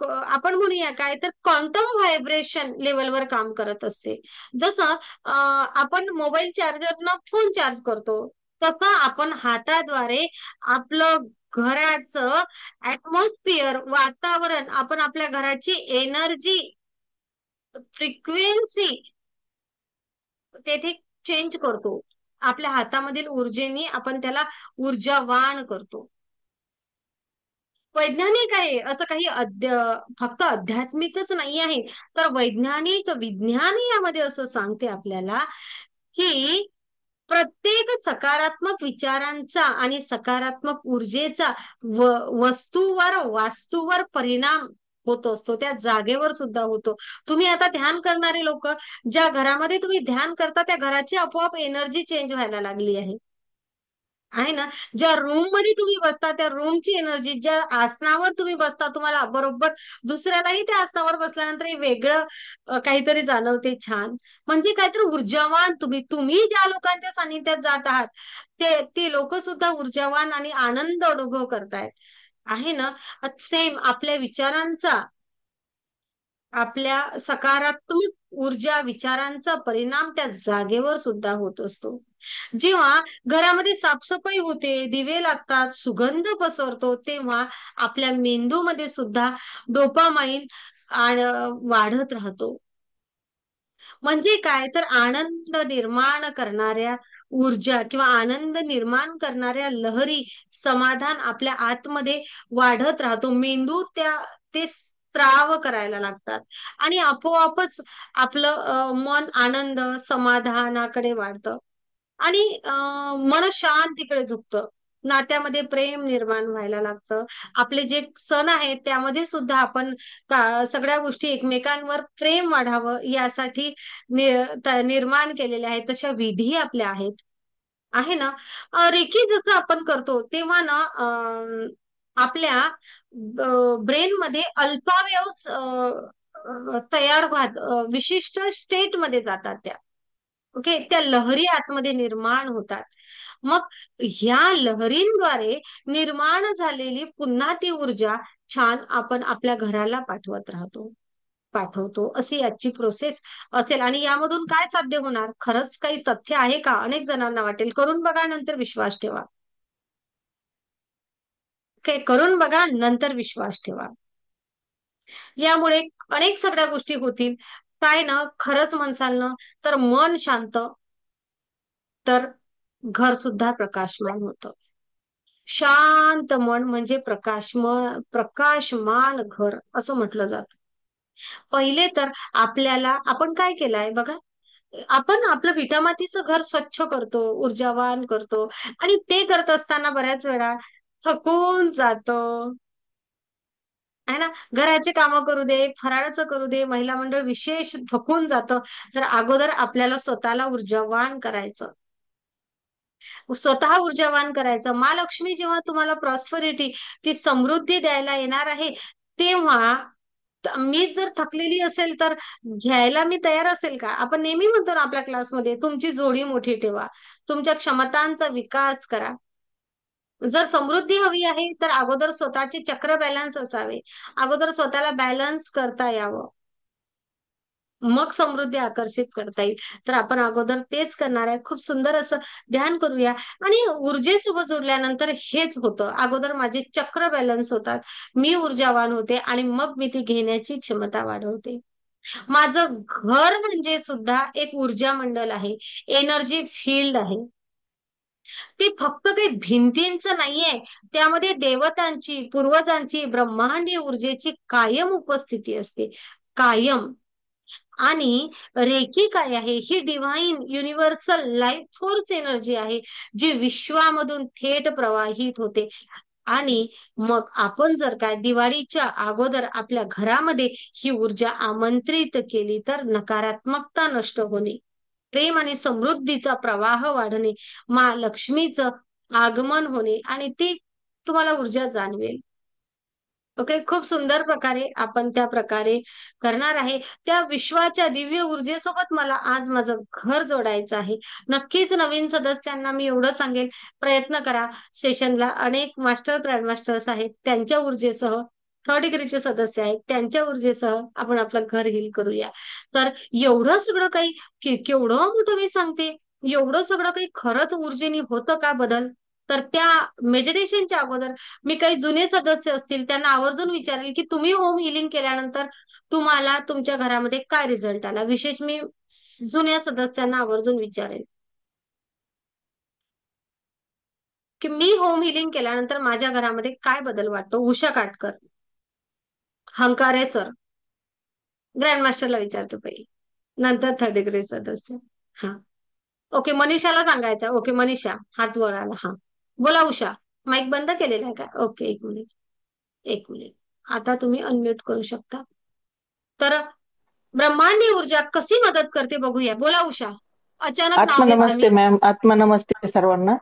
आपण म्हणूया काय तर क्वांटम व्हायब्रेशन लेवलवर काम करत असते. जसं आपण मोबाईल चार्जरनं फोन चार्ज करतो, तसं आपण हाताद्वारे आपलं घराचं ऍटमॉस्फिअर, वातावरण, आपण आपल्या घराची एनर्जी फ्रिक्वेन्सी तेथे चेंज करतो. आपल्या हातामधील ऊर्जेने आपण त्याला ऊर्जावान करतो. वैज्ञानिक आहे असं काही फक्त आध्यात्मिकच नाही आहे, तर वैज्ञानिक विज्ञान यामध्ये असं सांगते आपल्याला की प्रत्येक सकारात्मक विचारांचा आणि सकारात्मक ऊर्जेचा वस्तूवर, वास्तूवर परिणाम होत असतो, त्या जागेवर सुद्धा होतो. तुम्ही आता ध्यान करणारे लोक, ज्या घरामध्ये तुम्ही ध्यान करता त्या घराची आपोआप एनर्जी चेंज व्हायला लागली आहे ना. ज्या रूम मध्ये तुम्ही बसता त्या रूमची एनर्जी, ज्या आसनावर तुम्ही बसता तुम्हाला बरोबर दुसऱ्यालाही त्या आसनावर बसल्यानंतर वेगळं काहीतरी जाणवते, छान. म्हणजे काहीतरी ऊर्जावान तुम्ही ज्या लोकांच्या सानिध्यात जात आहात ते लोक सुद्धा ऊर्जावान आणि आनंद अनुभव करतायत, आहे ना. सेम आपल्या विचारांचा, आपल्या सकारात्मक ऊर्जा विचारांचा परिणाम त्या जागेवर सुद्धा होत असतो. जेव्हा घरामध्ये साफसफाई होते, दिवे लागतात, सुगंध पसरतो, तेव्हा आपल्या मेंदूमध्ये सुद्धा डोपामाइन वाढत राहतो. म्हणजे काय तर आनंद निर्माण करणाऱ्या ऊर्जा किंवा आनंद निर्माण करणाऱ्या लहरी, समाधान आपल्या आतमध्ये वाढत राहतो. मेंदू ते स्त्राव करायला लागतात आणि आपोआपच आपलं मन आनंद समाधानाकडे वाढतं आणि मन शांतीकडे झुकतं. नात्यामध्ये प्रेम निर्माण व्हायला लागतं. आपले जे सण आहेत त्यामध्ये सुद्धा आपण सगळ्या गोष्टी एकमेकांवर प्रेम वाढावं यासाठी निर्माण केलेल्या आहेत. तशा विधी आपल्या आहेत, आहे ना. रेकी जसं आपण करतो तेव्हा ना आपल्या ब्रेन मध्ये अल्फा वेव्ह तयार होतात, विशिष्ट स्टेट मध्ये जातात त्या. ओके, त्या लहरी आतमध्ये निर्माण होतात. मग ह्या लहरींद्वारे निर्माण झालेली पुन्हा ती ऊर्जा छान आपण आपल्या घराला पाठवतो, अशी याची प्रोसेस असेल. आणि यामधून काय साध्य होणार? खरंच काही तथ्य आहे का? अनेक जणांना वाटेल. करून बघा, नंतर विश्वास ठेवा. ओके, करून बघा, नंतर विश्वास ठेवा. यामुळे अनेक सगळ्या गोष्टी होतील. काय ना, खरंच म्हणसाल ना तर मन शांत, तर घर सुद्धा प्रकाशमान होतं. शांत मन म्हणजे प्रकाशमान घर असं म्हटलं जातं. पहिले तर आपण काय केलंय बघा, आपण आपलं विटामातीचं घर स्वच्छ करतो, ऊर्जावान करतो आणि ते करत असताना बऱ्याच वेळा थकून जातो, आहे ना. घराचे कामं करू दे, फराळाचं करू दे, महिला मंडळ विशेष थकून जातं. तर अगोदर आपल्याला स्वतःला ऊर्जावान करायचं, स्वतः ऊर्जावान करायचं. महालक्ष्मी जेव्हा तुम्हाला प्रॉस्पेरिटी, ती समृद्धी द्यायला येणार आहे, तेव्हा मी जर थकलेली असेल तर घ्यायला मी तयार असेल का? आपण नेहमी म्हणतो ना आपल्या क्लासमध्ये, तुमची जोडी मोठी ठेवा, तुमच्या क्षमतांचा विकास करा. जर समृद्धी हवी आहे तर अगोदर स्वतःचे चक्र बॅलन्स असावे, अगोदर स्वतःला बॅलन्स करता यावं, मग समृद्धी आकर्षित करता येईल. तर आपण अगोदर तेच करणार आहे. खूप सुंदर असं ध्यान करूया आणि ऊर्जेसोबत जोडल्यानंतर हेच होतं. अगोदर माझे चक्र बॅलन्स होतात, मी ऊर्जावान होते आणि मग मी ती घेण्याची क्षमता वाढवते. माझं घर म्हणजे सुद्धा एक ऊर्जा मंडल आहे, एनर्जी फील्ड आहे. ते फक्त काही भिंतींचं नाहीये, त्यामध्ये देवतांची, पूर्वजांची, ब्रह्मांडीय ऊर्जेची कायम उपस्थिती असते, कायम. आणि रेकी काय आहे? ही divine universal life force energy आहे, जी विश्वामधून थेट प्रवाहित होते. आणि मग आपण जर काय दिवाळीच्या अगोदर आपल्या घरामध्ये ही ऊर्जा आमंत्रित केली तर नकारात्मकता नष्ट होणे, प्रेम आणि समृद्धीचा प्रवाह वाढणे, लक्ष्मीचं आगमन होणे आणि ती तुम्हाला ऊर्जा जाणवेल. ओके, खूप सुंदर प्रकारे आपण त्या प्रकारे करणार आहे. त्या विश्वाच्या दिव्य ऊर्जेसोबत मला आज माझं घर जोडायचं आहे. नक्कीच नवीन सदस्यांना मी एवढं सांगेल, प्रयत्न करा. सेशनला अनेक मास्टर ग्रँड मास्टर्स आहेत, त्यांच्या ऊर्जेसह, थर्ड डिग्रीचे सदस्य आहेत, त्यांच्या ऊर्जेसह आपण आपलं घर हील करूया. तर एवढं सगळं काही केवढं मोठं मी सांगते, एवढं सगळं काही खरंच ऊर्जेने होतं का बदल? तर त्या मेडिटेशनच्या अगोदर मी काही जुने सदस्य असतील त्यांना आवर्जून विचारेल की तुम्ही होम हिलिंग केल्यानंतर तुम्हाला तुमच्या घरामध्ये काय रिझल्ट आला. विशेष मी जुन्या सदस्यांना आवर्जून विचारेल की मी होम हिलिंग केल्यानंतर माझ्या घरामध्ये काय बदल वाटतो. उषा काटकर, हंकारे सर, ग्रँड मास्टरला विचारतो पहिले, नंतर थर्ड डिग्री सदस्य. हा, ओके, मनीषाला सांगायचं. ओके, मनीषा हात वर आला. हा, बोला उषा. माईक बंद केलेला आहे का? ओके, एक मिनिट, एक मिनिट. आता तुम्ही अनम्यूट करू शकता. तर ब्रह्मांडी ऊर्जा कशी मदत करते बघूया. बोला उषा. अचानक नाव घेतलं आत्मनमस्ते मी. मॅम, आत्मनमस्ते सर्वांना.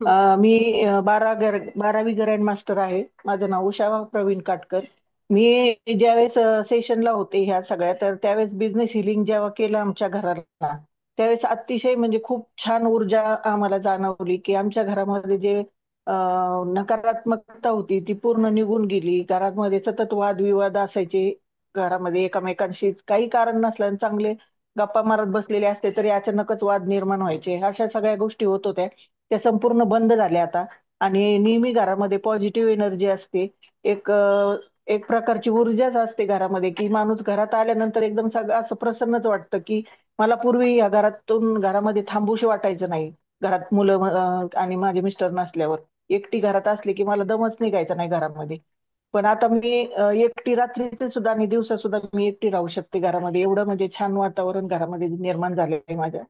हं. मी 12वी ग्रँड मास्टर आहे. माझं नाव उषा प्रवीण काटकर. मी ज्यावेळेस सेशनला होते ह्या सगळ्या, तर त्यावेळेस बिझनेस हिलिंग जेव्हा केलं आमच्या घराला, त्यावेळेस अतिशय म्हणजे खूप छान ऊर्जा आम्हाला जाणवली की आमच्या घरामध्ये जे नकारात्मकता होती ती पूर्ण निघून गेली. घरामध्ये सतत वादविवाद असायचे, घरामध्ये एकमेकांशी काही कारण नसलं चांगले गप्पा मारत बसलेले असते तरी अचानकच वाद निर्माण व्हायचे. अशा सगळ्या गोष्टी होत होत्या, त्या संपूर्ण बंद झाल्या आता. आणि नेहमी घरामध्ये पॉझिटिव्ह एनर्जी असते. एक एक प्रकारची ऊर्जाच असते घरामध्ये की माणूस घरात आल्यानंतर एकदम सगळं असं प्रसन्नच वाटतं की मला पूर्वी या घरामध्ये थांबूशी वाटायचं नाही. घरात मुलं आणि माझे मिस्टर नसल्यावर एकटी घरात असले की मला दमच निघायचा नाही घरामध्ये. पण आता मी एकटी रात्रीचे सुद्धा आणि दिवसा सुद्धा मी एकटी राहू शकते घरामध्ये. एवढं म्हणजे छान वातावरण घरामध्ये निर्माण झालेलं आहे माझ्या.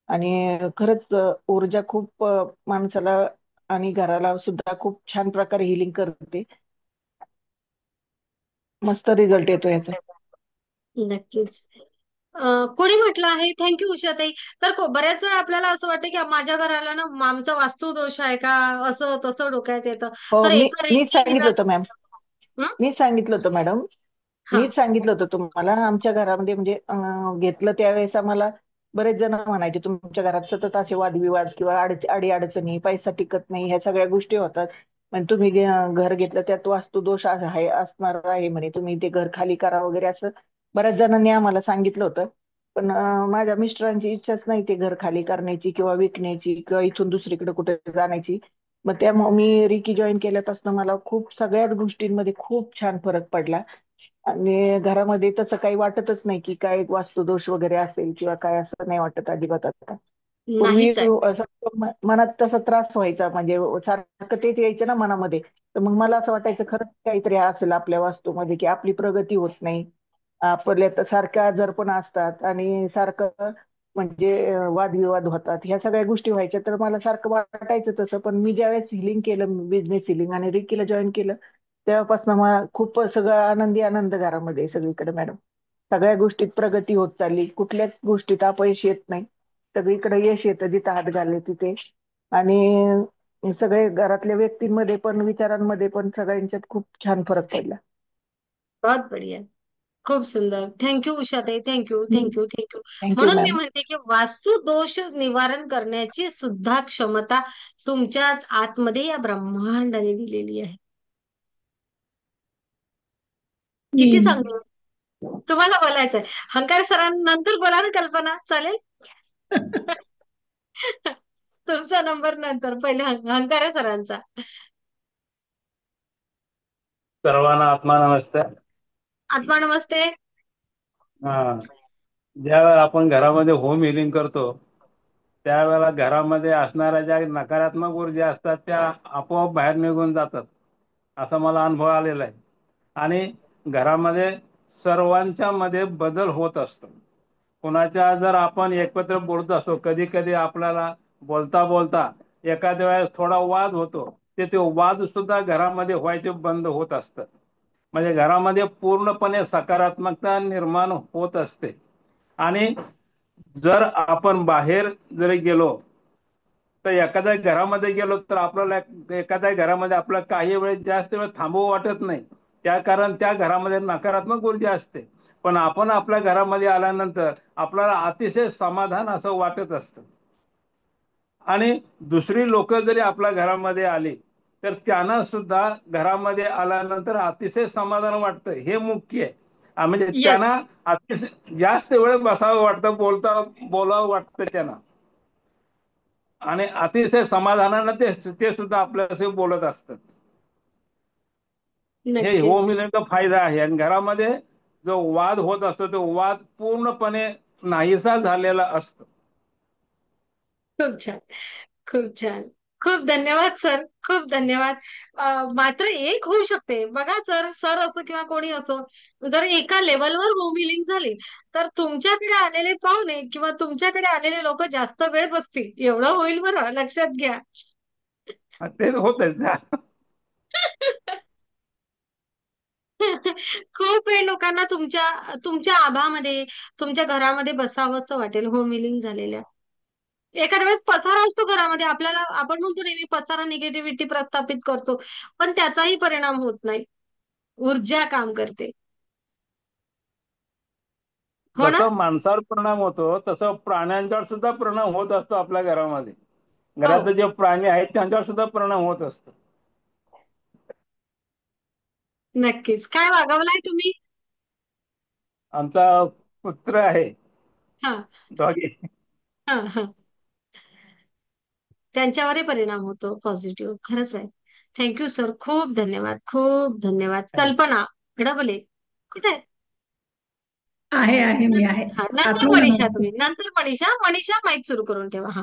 आणि खरंच ऊर्जा खूप माणसाला आणि घराला सुद्धा खूप छान प्रकारे हिलिंग करते. मस्त रिझल्ट येतो याचा. नक्कीच. कोणी म्हटलं आहे, थँक्यू उषाताई. तर बऱ्याच वेळा आपल्याला असं वाटतं की माझ्या घराला ना आमचा वास्तू दोष आहे का, असं तसं डोक्यात येतं. हो, तर एका मीच रेकी सांगितलं होतं मॅम. हं? मीच सांगितलं होतं मॅडम. हा. मीच सांगितलं होतं तुम्हाला. आमच्या घरामध्ये म्हणजे घेतलं त्यावेळेस आम्हाला बरेच जण म्हणायचे तुमच्या घरात सतत असे वादविवाद किंवा अडी अडचणी, पैसा टिकत नाही, ह्या सगळ्या गोष्टी होतात. पण तुम्ही घर घेतलं त्यात वास्तुदोष आहे असणार आहे म्हणे, तुम्ही ते घर खाली करा वगैरे असं बऱ्याच जणांनी आम्हाला सांगितलं होतं. पण माझ्या मिस्टरांची इच्छाच नाही ते घर खाली करण्याची किंवा विकण्याची किंवा इथून दुसरीकडे कुठे जाण्याची. मग त्यामुळे मी रिकी जॉईन केल्यापासून मला खूप सगळ्याच गोष्टींमध्ये खूप छान फरक पडला. आणि घरामध्ये तसं काही वाटतच नाही की काय वास्तुदोष वगैरे असेल किंवा काय, असं नाही वाटत अजिबात आता. पूर्वी नाहीच आहे. असं मनात तसा त्रास व्हायचा, म्हणजे सारखं तेच यायचं ना मनामध्ये. तर मग मला असं वाटायचं खरंच काहीतरी असेल आपल्या वास्तूमध्ये की आपली प्रगती होत नाही. आपल्या तर सारख्या आजारपण असतात आणि सारखं म्हणजे वादविवाद होतात, ह्या सगळ्या गोष्टी व्हायच्या. तर मला सारखं वाटायचं तसं. पण मी ज्यावेळेस हिलिंग केलं, बिझनेस हिलिंग आणि रिकीला जॉईन केलं, तेव्हापासून मला खूप सगळं आनंदी आनंद घरामध्ये सगळीकडे मॅडम. सगळ्या गोष्टीत प्रगती होत चालली, कुठल्याच गोष्टीत अपयश येत नाही. सगळीकडे यश येतं जिथं हात घालले तिथे. आणि सगळे घरातल्या व्यक्तींमध्ये पण विचारांमध्ये पण सगळ्यांच्यात खूप छान फरक पडला. बहुत बढिया. खूप सुंदर. Thank you Ushatai. Thank you, thank you, thank you. Thank you म्हणून मी मॅम. म्हणते की वास्तू दोष निवारण करण्याची सुद्धा क्षमता तुमच्याच आतमध्ये या ब्रह्मांडाने दिलेली आहे. किती सांगू तुम्हाला बोलायचंय? हंकार सरांनंतर बोला ना, कल्पना, चालेल? तुमचा नंबर नंतर, पहिले हंकारे सरांचा. सर्वांना आत्मा नमस्ते. आत्मा नमस्ते. हा, ज्यावेळेला आपण घरामध्ये होम हिलिंग करतो त्यावेळेला घरामध्ये असणाऱ्या ज्या नकारात्मक ऊर्जा असतात त्या आपोआप बाहेर निघून जातात, असा मला अनुभव आलेला आहे. आणि घरामध्ये सर्वांच्या मध्ये बदल होत असतो. कुणाच्या जर आपण एकत्र बोलत असतो, कधी कधी आपल्याला बोलता बोलता एखाद्या वेळेस थोडा वाद होतो, ते वाद सुद्धा घरामध्ये व्हायचे बंद होत असतात. म्हणजे घरामध्ये पूर्णपणे सकारात्मकता निर्माण होत असते. आणि जर आपण बाहेर जरी गेलो तर एखाद्या घरामध्ये गेलो तर आपल्याला एखाद्या घरामध्ये आपल्याला काही वेळ जास्त वेळ थांबवू वाटत नाही, त्या कारण त्या घरामध्ये नकारात्मक ऊर्जा असते. पण आपण आपल्या घरामध्ये आल्यानंतर आपल्याला अतिशय समाधान असं वाटत असतं. आणि दुसरी लोक जरी आपल्या घरामध्ये आली तर त्यांना सुद्धा घरामध्ये आल्यानंतर अतिशय समाधान वाटतं, हे मुख्य आहे. म्हणजे येस. त्यांना अतिशय जास्त वेळ बसावं वाटतं, बोलावं वाटतं त्यांना. आणि अतिशय समाधानानं ते सुद्धा आपल्याशी बोलत असतात. हे होम नक्कीच. हिलिंगचा फायदा आहे. आणि घरामध्ये जो वाद होत असतो तो वाद पूर्णपणे नाहीसा झालेला असतो. खूप छान. खूप छान. खूप धन्यवाद सर. खूप धन्यवाद. मात्र एक होऊ शकते बघा, जर सर असो किंवा कोणी असो, जर एका लेवलवर होम हिलिंग झाली तर तुमच्याकडे आलेले पाहुणे किंवा तुमच्याकडे आलेले लोक जास्त वेळ बसतील, एवढं होईल बरं, लक्षात घ्या. ते होतच. खूप वेळ लोकांना तुमच्या तुमच्या आभामध्ये, तुमच्या घरामध्ये बसावंसं वाटेल होम हिलिंग झालेल्या. एखाद्या वेळेस पसारा असतो घरामध्ये, आपल्याला आपण म्हणतो नेहमी पसारा निगेटिव्हिटी प्रस्थापित करतो, पण त्याचाही परिणाम होत नाही, ऊर्जा काम करते. हो ना? जसं माणसावर परिणाम होतो तसं प्राण्यांच्यावर सुद्धा परिणाम होत असतो. आपल्या घरामध्ये हो, घरात जे प्राणी आहेत त्यांच्यावर सुद्धा परिणाम होत असतो. नक्कीच. काय वागवलाय तुम्ही? आमचा पुत्र आहे, हा, डॉगी. हा, हा. त्यांच्यावरही परिणाम होतो पॉझिटिव्ह. खरंच आहे. Thank you sir. खूप धन्यवाद. खूप धन्यवाद. कल्पना घडवले कुठे आहेत? आहे मी आहे. हा, नंतर आत्मा मनीषा, नमस्ते. तुम्ही नंतर मनीषा माईक सुरू करून ठेवा. हा,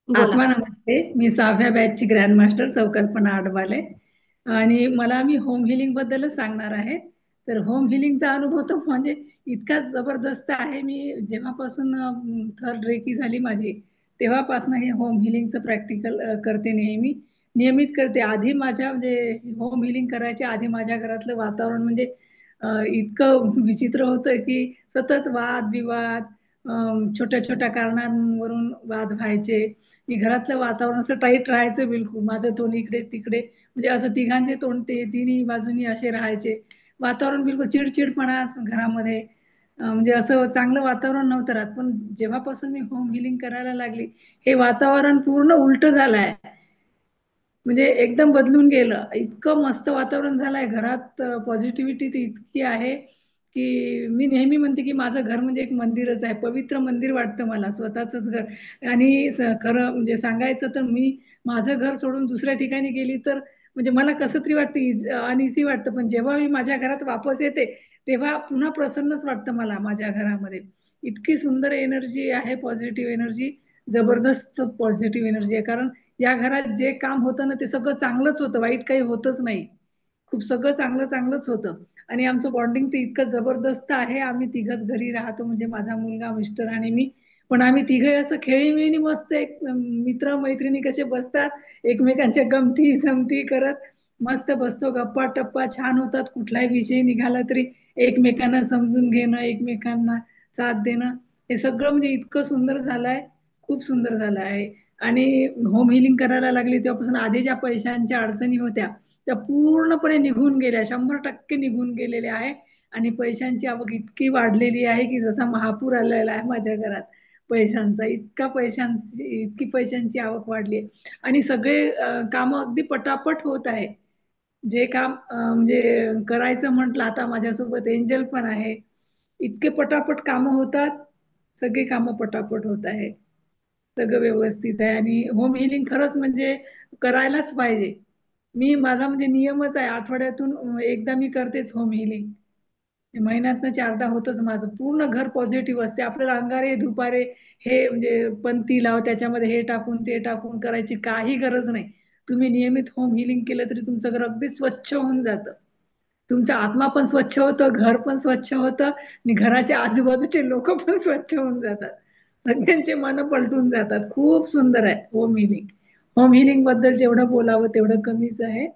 बोला. आत्मा नमस्ते. मी 6व्या बॅचची ग्रँड मास्टर संकल्पना आडवाले आणि मी होम हिलिंग बद्दलच सांगणार आहे. तर होम हिलिंगचा अनुभव तर म्हणजे इतका जबरदस्त आहे. मी जेव्हापासून थर्ड रेकी झाली माझी, तेव्हापासून हे होम हिलिंगचं प्रॅक्टिकल करते, नियमित करते. आधी माझ्या म्हणजे होम हिलिंग करायच्या आधी माझ्या घरातलं वातावरण म्हणजे इतकं विचित्र होतं की सतत वाद विवाद, छोट्या छोट्या कारणांवरून वाद व्हायचे. की घरातलं वातावरण असं टाईट राहायचं, बिलकुल माझं तोंड इकडे तिकडे, म्हणजे असं तिघांचे तोंड ते तिन्ही बाजूनी असे राहायचे. वातावरण बिलकुल चिडचिडपणा घरामध्ये, म्हणजे असं चांगलं वातावरण नव्हतं राहत. पण जेव्हापासून मी होम हिलिंग करायला लागली, हे वातावरण पूर्ण उलट झालंय, म्हणजे एकदम बदलून गेलं. इतकं मस्त वातावरण झालंय घरात. पॉझिटिव्हिटी ती इतकी आहे की मी नेहमी म्हणते की माझं घर म्हणजे एक मंदिरच आहे, पवित्र मंदिर वाटतं मला स्वतःच घर. आणि खरं म्हणजे सांगायचं तर मी माझं घर सोडून दुसऱ्या ठिकाणी गेली तर म्हणजे मला कसं तरी वाटतं, अनइझी वाटतं. पण जेव्हा मी माझ्या घरात वापस येते तेव्हा पुन्हा प्रसन्नच वाटतं मला माझ्या घरामध्ये. इतकी सुंदर एनर्जी आहे, पॉझिटिव्ह एनर्जी, जबरदस्त पॉझिटिव्ह एनर्जी आहे. कारण या घरात जे काम होतं ना ते सगळं चांगलंच होतं, वाईट काही होतच नाही. खूप सगळं चांगलं चांगलंच होतं. आणि आमचं बॉन्डिंग तर इतकं जबरदस्त आहे. आम्ही तिघच घरी राहतो, म्हणजे माझा मुलगा, मिस्टर आणि मी. पण आम्ही तिघे असं खेळीमेळीने मस्त, एक मित्र मैत्रिणी कसे बसतात एकमेकांच्या गमती समती करत मस्त बसतो, गप्पा टप्पा छान होतात. कुठलाही विषय निघाला तरी एकमेकांना समजून घेणं, एकमेकांना साथ देणं, हे सगळं म्हणजे इतकं सुंदर झालंय, खूप सुंदर झालं आहे. आणि होम हिलिंग करायला लागली तेव्हापासून आधी ज्या पैशांच्या अडचणी होत्या त्या पूर्णपणे निघून गेल्या, 100% निघून गेलेल्या आहे. आणि पैशांची आवक इतकी वाढलेली आहे की जसा महापूर आलेला आहे माझ्या घरात पैशांचा. इतकी पैशांची आवक वाढली आहे. आणि सगळे कामं अगदी पटापट होत आहे. जे काम म्हणजे करायचं म्हटलं, आता माझ्यासोबत एंजल पण आहे, इतके पटापट कामं होतात, सगळे कामं पटापट होत आहे, सगळं व्यवस्थित आहे. आणि होम हिलिंग खरंच म्हणजे करायलाच पाहिजे. माझा म्हणजे नियमच आहे, आठवड्यातून एकदा मी करतेच होम हिलिंग. महिन्यातनं 4दा होतच माझं. पूर्ण घर पॉझिटिव्ह असते. आपल्याला अंगारे दुपारे हे म्हणजे पंथी लाव, त्याच्यामध्ये हे टाकून ते टाकून करायची काही गरज नाही. तुम्ही नियमित होम हिलिंग केलं तरी तुमचं घर अगदी स्वच्छ होऊन जातं. तुमचा आत्मा पण स्वच्छ होतो, घर पण स्वच्छ होतं आणि घराच्या आजूबाजूचे लोक पण स्वच्छ होऊन जातात. सगळ्यांचे मन पलटून जातात. खूप सुंदर आहे होम हिलिंग. होम हिलिंग बद्दल जेवढं बोलावं तेवढं कमीच आहे.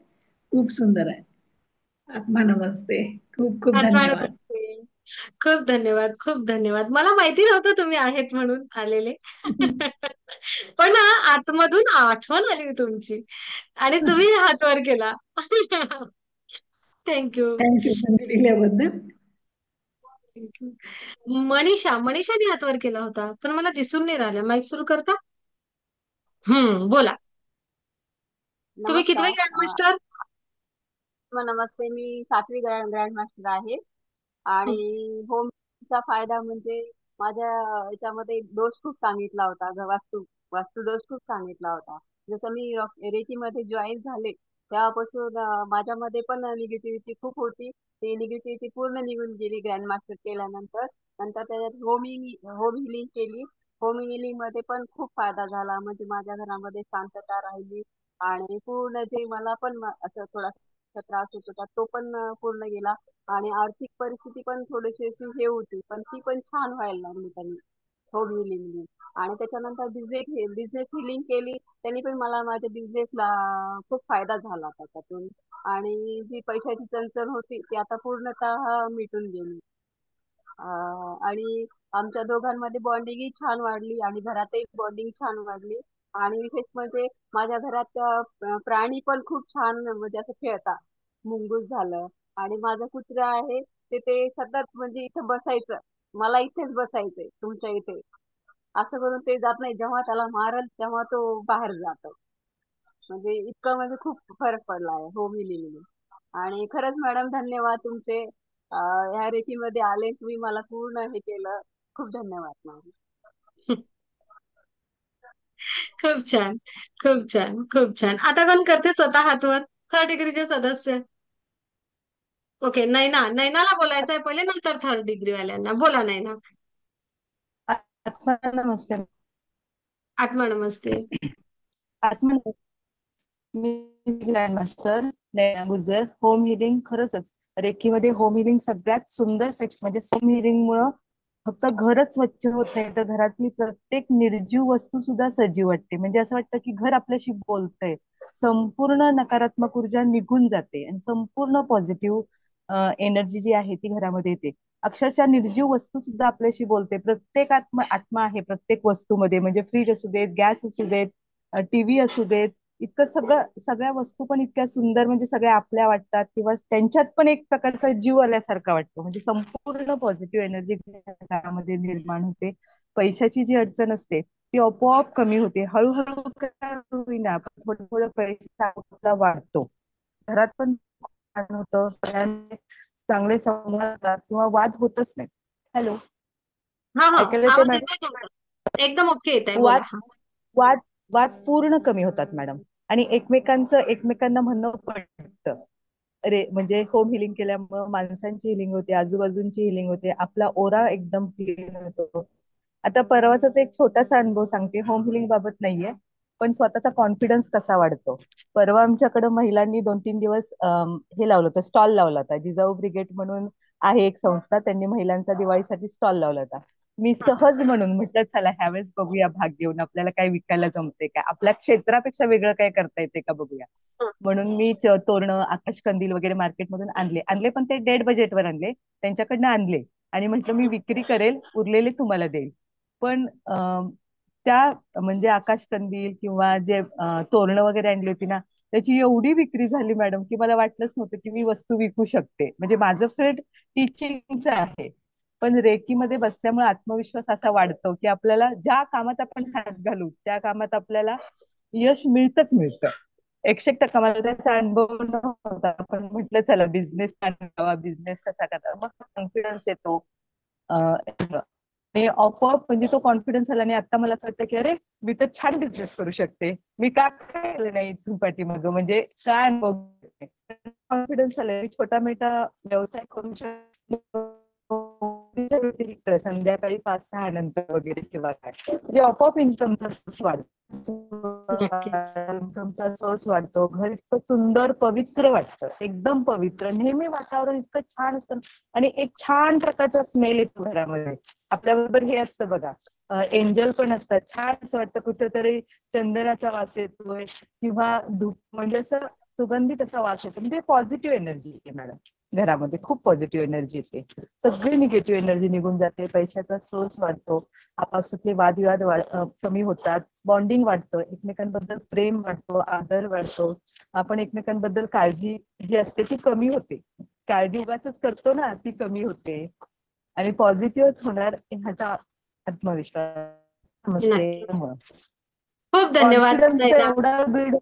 खूप सुंदर आहे. आत्मा नमस्ते. खूप खूप आत्मा धन्यवाद. नमस्ते. खूप धन्यवाद, खूप धन्यवाद. मला माहिती नव्हतं तुम्ही आहेत म्हणून आलेले. पण ना आतमधून आठवण आली तुमची आणि तुम्ही हात वर केला. थँक्यू. थँक्यू संधी दिल्याबद्दल. मनीषाने हात वर केला होता, पण मला दिसून नाही राहिलं. माईक सुरू करता? बोला. तुम्ही कितवे नमस्कार. Grand master? नमस्ते. मी 7वी ग्रँड मास्टर आहे आणि होमचा फायदा म्हणजे माझ्या याच्यामध्ये दोष खूप सांगितला होता. वास्तू दोष खूप सांगितला होता. जसं मी रेकीमध्ये जॉईन झाले तेव्हापासून माझ्यामध्ये पण निगेटिव्हिटी खूप होती. ती निगेटिव्हिटी पूर्ण निघून गेली ग्रँड मास्टर केल्यानंतर. नंतर त्याच्यात होम हिलिंग केली. होम हिलिंग मध्ये पण खूप फायदा झाला. म्हणजे माझ्या घरामध्ये शांतता राहिली आणि पूर्ण जे मला पण असं थोडासा त्रास होत होता तो पण पूर्ण गेला. आणि आर्थिक परिस्थिती पण थोडीशी अशी हे होती, पण ती पण छान व्हायला लागली त्यांनी होम हिलिंगनी. आणि त्याच्यानंतर बिझनेस हिलिंग केली, त्यांनी पण मला माझ्या बिझनेसला खूप फायदा झाला त्याच्यातून. आणि जी पैशाची चणचण होती ती आता पूर्णतः मिटून गेली. आणि आमच्या दोघांमध्ये बॉन्डिंगही छान वाढली आणि घरातही बॉन्डिंग छान वाढली. आणि विशेष म्हणजे माझ्या घरात प्राणी पण खूप छान म्हणजे असं खेळतात. मुंगूस झालं आणि माझं कुत्रा आहे ते सतत म्हणजे इथं बसायचं, मला इथेच बसायचंय तुमच्या इथे, असं करून ते जात नाही. जेव्हा त्याला मारल तेव्हा तो बाहेर जातो. म्हणजे इतकं म्हणजे खूप फरक पडला आहे होम हिलिंगने. आणि खरंच मॅडम धन्यवाद तुमचे. ह्या रेकीमध्ये आले तुम्ही मला पूर्ण हे केलं. खूप धन्यवाद मॅडम. खूप छान, खूप छान, खूप छान. आता कोण करते स्वतः हात वर? थर्ड डिग्रीचे सदस्य. ओके, नैनाला बोलायचं आहे पहिले, नंतर थर्ड डिग्री वाल्यांना. बोला नैना. आत्मा नमस्ते. आत्मा नमस्ते. आत्मा मी ग्रँड मास्टर नैना गुजर. होम हिलिंग खरंच रेकीमध्ये होम हिलिंग सगळ्यात सुंदर सेक्स म्हणजे होम हिलिंग मुळे फक्त घरच स्वच्छ होत नाही तर घरातली प्रत्येक निर्जीव वस्तू सुद्धा सजीव वाटते. म्हणजे असं वाटतं की घर आपल्याशी बोलतंय. संपूर्ण नकारात्मक ऊर्जा निघून जाते आणि संपूर्ण पॉझिटिव्ह एनर्जी जी आहे ती घरामध्ये येते. अक्षरशः निर्जीव वस्तू सुद्धा आपल्याशी बोलते. प्रत्येक आत्मा आहे प्रत्येक वस्तूमध्ये. म्हणजे फ्रीज असू देत, गॅस असू देत, टीव्ही असू देत, इतकं सगळ्या वस्तू पण इतक्या सुंदर म्हणजे सगळ्या आपल्या वाटतात किंवा त्यांच्यात पण एक प्रकारचा जीव आल्यासारखा वाटतो. म्हणजे संपूर्ण पॉझिटिव्ह एनर्जी घरामध्ये निर्माण होते. पैशाची जी अडचण असते ती आपोआप कमी होते. हळूहळू का होईना पण थोडं थोडं पैसा आपला वाढतो. घरात पण छान होतं. सगळ्यांनी चांगले संवाद होतात किंवा वाद होतच नाही. हॅलो, हा ऐकायला येते आवाज मॅडम? येतोय तुमचा. एकदम ओके येत आहे, वाद बोला. हा. वाद वाद पूर्ण कमी होतात मॅडम. आणि एकमेकांना म्हणणं पडतं. अरे म्हणजे होम हिलिंग केल्यामुळे माणसांची हिलिंग होते, आजूबाजूंची हिलिंग होते, आपला ओरा एकदम क्लीन होतो. आता परवाचाच एक छोटासा अनुभव सांगते. होम हिलिंग बाबत नाहीये पण स्वतःचा कॉन्फिडन्स कसा वाढतो. परवा आमच्याकडे महिलांनी 2-3 दिवस हे लावलं होतं, स्टॉल लावला होता. जिजाऊ ब्रिगेड म्हणून आहे एक संस्था, त्यांनी महिलांचा दिवाळीसाठी स्टॉल लावला होता. मी सहज म्हणून म्हटलं चला ह्यावेळेस बघूया भाग घेऊन आपल्याला काय विकायला जमते का, आपल्या क्षेत्रापेक्षा वेगळं काय करता येते का बघूया. म्हणून मी तोरणं, आकाश कंदील वगैरे मार्केटमधून आणले पण ते डेड बजेटवर आणले, त्यांच्याकडनं आणले आणि म्हटलं मी विक्री करेल, उरलेले तुम्हाला देईल. पण त्या म्हणजे आकाश कंदील किंवा जे तोरणं वगैरे आणली होती ना त्याची एवढी विक्री झाली मॅडम की मला वाटलंच नव्हतं की मी वस्तू विकू शकते. म्हणजे माझं फील्ड टीचिंगचं आहे पण रेकीमध्ये बसल्यामुळे आत्मविश्वास असा वाढतो की आपल्याला ज्या कामात आपण हात घालू त्या कामात आपल्याला यश मिळतं. 100% मला त्याचा अनुभव नव्हता पण म्हटलं चला बिझनेस करावा, बिझनेस कसा करावा, मग कॉन्फिडन्स येतो. आणि आपोआप म्हणजे तो कॉन्फिडन्स आला आणि आता मला असं वाटतं की अरे मी तर छान बिझनेस करू शकते, मी का केलं नाही इथून पाठीमागं. म्हणजे काय अनुभव कॉन्फिडन्स आला, छोटा मोठा व्यवसाय करू शकतो. नोकरीच्या व्यतिरिक्त संध्याकाळी 5-6 नंतर वगैरे किंवा काय म्हणजे आपोआप इन्कमचा सोर्स नक्कीच. इन्कमचा सोर्स वाढतो. घर इतकं सुंदर पवित्र वाटतं, एकदम पवित्र. नेहमी वातावरण इतकं छान असतं आणि एक छान प्रकारचा स्मेल येतो घरामध्ये. आपल्याबरोबर हे असतं बघा, एंजल पण असतात. छान असं वाटतं, कुठेतरी चंदनाचा वास येतोय किंवा धूप म्हणजे असं सुगंधित असा वास येतो. म्हणजे पॉझिटिव्ह एनर्जी येते मॅडम घरामध्ये, खूप पॉझिटिव्ह एनर्जी येते. सगळी निगेटिव्ह एनर्जी निघून जाते, पैशाचा सोर्स वाढतो, आपापसातले वादविवाद कमी होतात, बॉन्डिंग वाढतं, एकमेकांबद्दल प्रेम वाढतो, आदर वाढतो. आपण एकमेकांबद्दल काळजी जी असते ती कमी होते. काळजी उगाचच करतो ना, ती कमी होते आणि पॉझिटिव्हच होणार ह्याचा आत्मविश्वास नसते. नक्कीच. खूप धन्यवाद कॉन्फिडन्स तर नैना. एवढा बिल्ड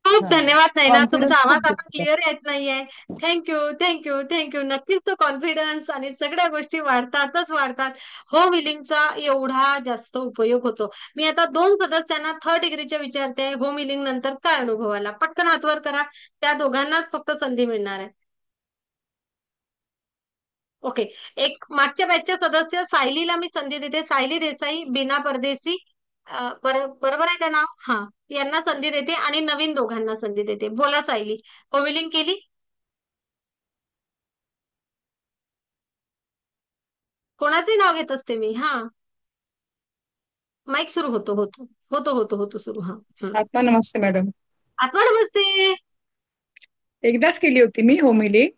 खूप धन्यवाद नैना. तुमचा कॉन्फिडन्स आवाज खूप आता दिसतो. क्लिअर येत नाहीये. Thank you, thank you, thank you. नक्कीच तो कॉन्फिडन्स आणि सगळ्या गोष्टी वाढतातच वाढतात. होम हिलिंगचा एवढा जास्त उपयोग होतो. मी आता 2 सदस्यांना थर्ड डिग्रीचे विचारते, होम हिलिंग नंतर काय अनुभव आला? पटकन हात वर करा. त्या दोघांनाच फक्त संधी मिळणार आहे. ओके. एक मागच्या बॅचच्या सदस्य सायलीला मी संधी देते. सायली देसाई, बीना परदेशी. बरोबर आहे का नाव? हा. यांना संधी देते आणि नवीन दोघांना संधी देते. बोला सायली. होमिलिंग केली? कोणाचे नाव घेत असते मी? हा. माईक सुरू होतो सुरू. हा. आत्मा नमस्ते मॅडम. आत्मा नमस्ते. एकदाच केली होती मी होमिली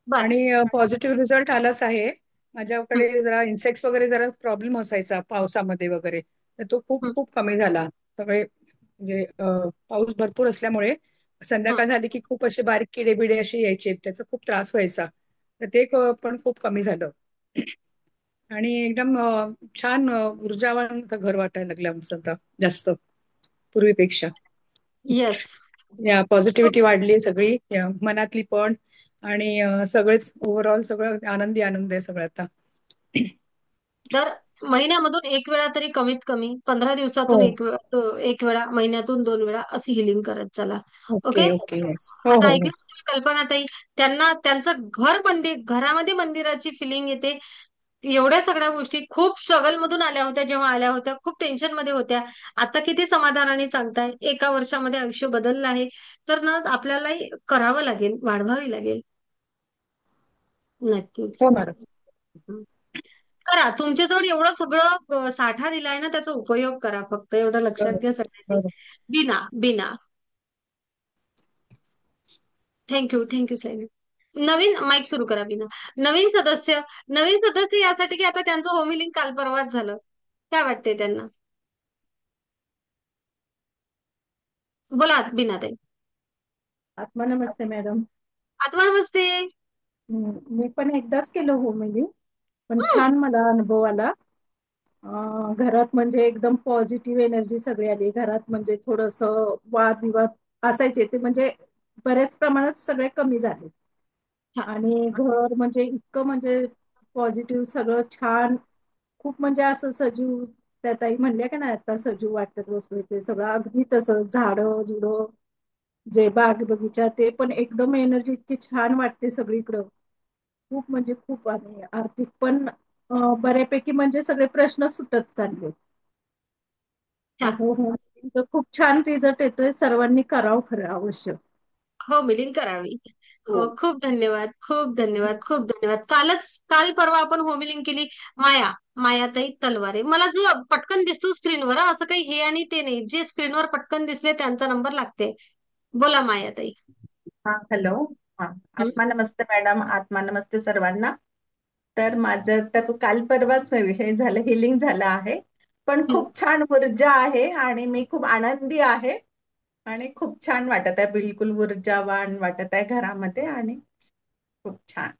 बर. आणि पॉझिटिव्ह रिझल्ट आलाच आहे. माझ्याकडे जरा इन्सेक्ट्स वगैरे जरा प्रॉब्लेम असायचा पावसामध्ये वगैरे, तर तो खूप खूप कमी झाला. सगळे म्हणजे पाऊस भरपूर असल्यामुळे संध्याकाळ झाली की खूप असे बारीक किडे बिडे असे यायचे, त्याचा खूप त्रास व्हायचा. तर ते पण खूप कमी झालं आणि एकदम छान ऊर्जावान आता घर वाटायला लागलं आमचं आता जास्त पूर्वीपेक्षा. येस. या पॉझिटिव्हिटी वाढली सगळी मनातली पण आणि सगळेच ओव्हरऑल सगळं आनंदी आनंद आहे सगळं आता. दर महिन्यामधून एक वेळा तरी कमीत कमी 15 दिवसातून हो. एक वेळा, महिन्यातून 2 वेळा अशी हिलिंग करत चला. ओके. ओके ओके येस हो आता हो ऐकलं हो. तुम्ही कल्पनाताई, त्यांना त्यांचं घरामध्ये मंदिराची फिलिंग येते. एवढ्या सगळ्या गोष्टी खूप स्ट्रगल मधून आल्या होत्या, जेव्हा आल्या होत्या खूप टेन्शन मध्ये होत्या. आता किती समाधानाने सांगताय, एका वर्षामध्ये आयुष्य बदललं आहे. तर ना आपल्यालाही करावं लागेल, वाढवावी लागेल. नक्कीच. हो मॅडम. करा. तुमच्याजवळ एवढं सगळं साठा दिलाय ना, त्याचा उपयोग करा. फक्त एवढं लक्षात बरोबर घ्या सगळ्यांनी. बरोबर. बिना बिना थँक्यू सायली. नवीन माईक सुरू करा बिना. नवीन सदस्य यासाठी की आता त्यांचं होमिलिंग काल परवाच झालं. काय वाटतंय त्यांना? बोला बिना ताई. आत्मा नमस्ते मॅडम. आत्मा नमस्ते. मी पण एकदाच केलं होमिली, पण हं. छान मला अनुभव आला. घरात म्हणजे एकदम पॉझिटिव्ह एनर्जी सगळी आली. घरात म्हणजे थोडंसं वादविवाद असायचे ते म्हणजे बऱ्याच प्रमाणात सगळे कमी झाले छान. आणि घर म्हणजे इतकं म्हणजे पॉझिटिव्ह सगळं छान, खूप म्हणजे असं सजीव, त्या ताई म्हणल्या का नाही आता सजीव वाटत वस्तू ते सगळं अगदी तसं, झाडं झुडं जे बाग बगीचा ते पण एकदम एनर्जी इतकी छान वाटते सगळीकडं. खूप म्हणजे खूप आणि आर्थिक पण बऱ्यापैकी म्हणजे सगळे प्रश्न सुटत चालले छान. असं तर खूप छान रिझल्ट येतोय. सर्वांनी करावं खरं अवश्य. होमिलिंग करावी. हो. खूप धन्यवाद. खूप धन्यवाद. काल परवा आपण होमिलिंग केली. मायाताई तलवारे. मला जो पटकन दिसतो स्क्रीनवर, असं काही हे आणि ते नाही. जे स्क्रीनवर पटकन दिसले त्यांचा नंबर लागते. बोला मायाताई. हा हॅलो. हा हं, आत्मा नमस्ते मॅडम. आत्मा नमस्ते सर्वांना. तर माझं तर काल परवाच हे झालं, हिलिंग झालं आहे, पण हं. खूप छान ऊर्जा आहे आणि मी खूप आनंदी आहे आणि खूप छान वाटत आहे, बिलकुल ऊर्जावान वाटत आहे घरामध्ये आणि खूप छान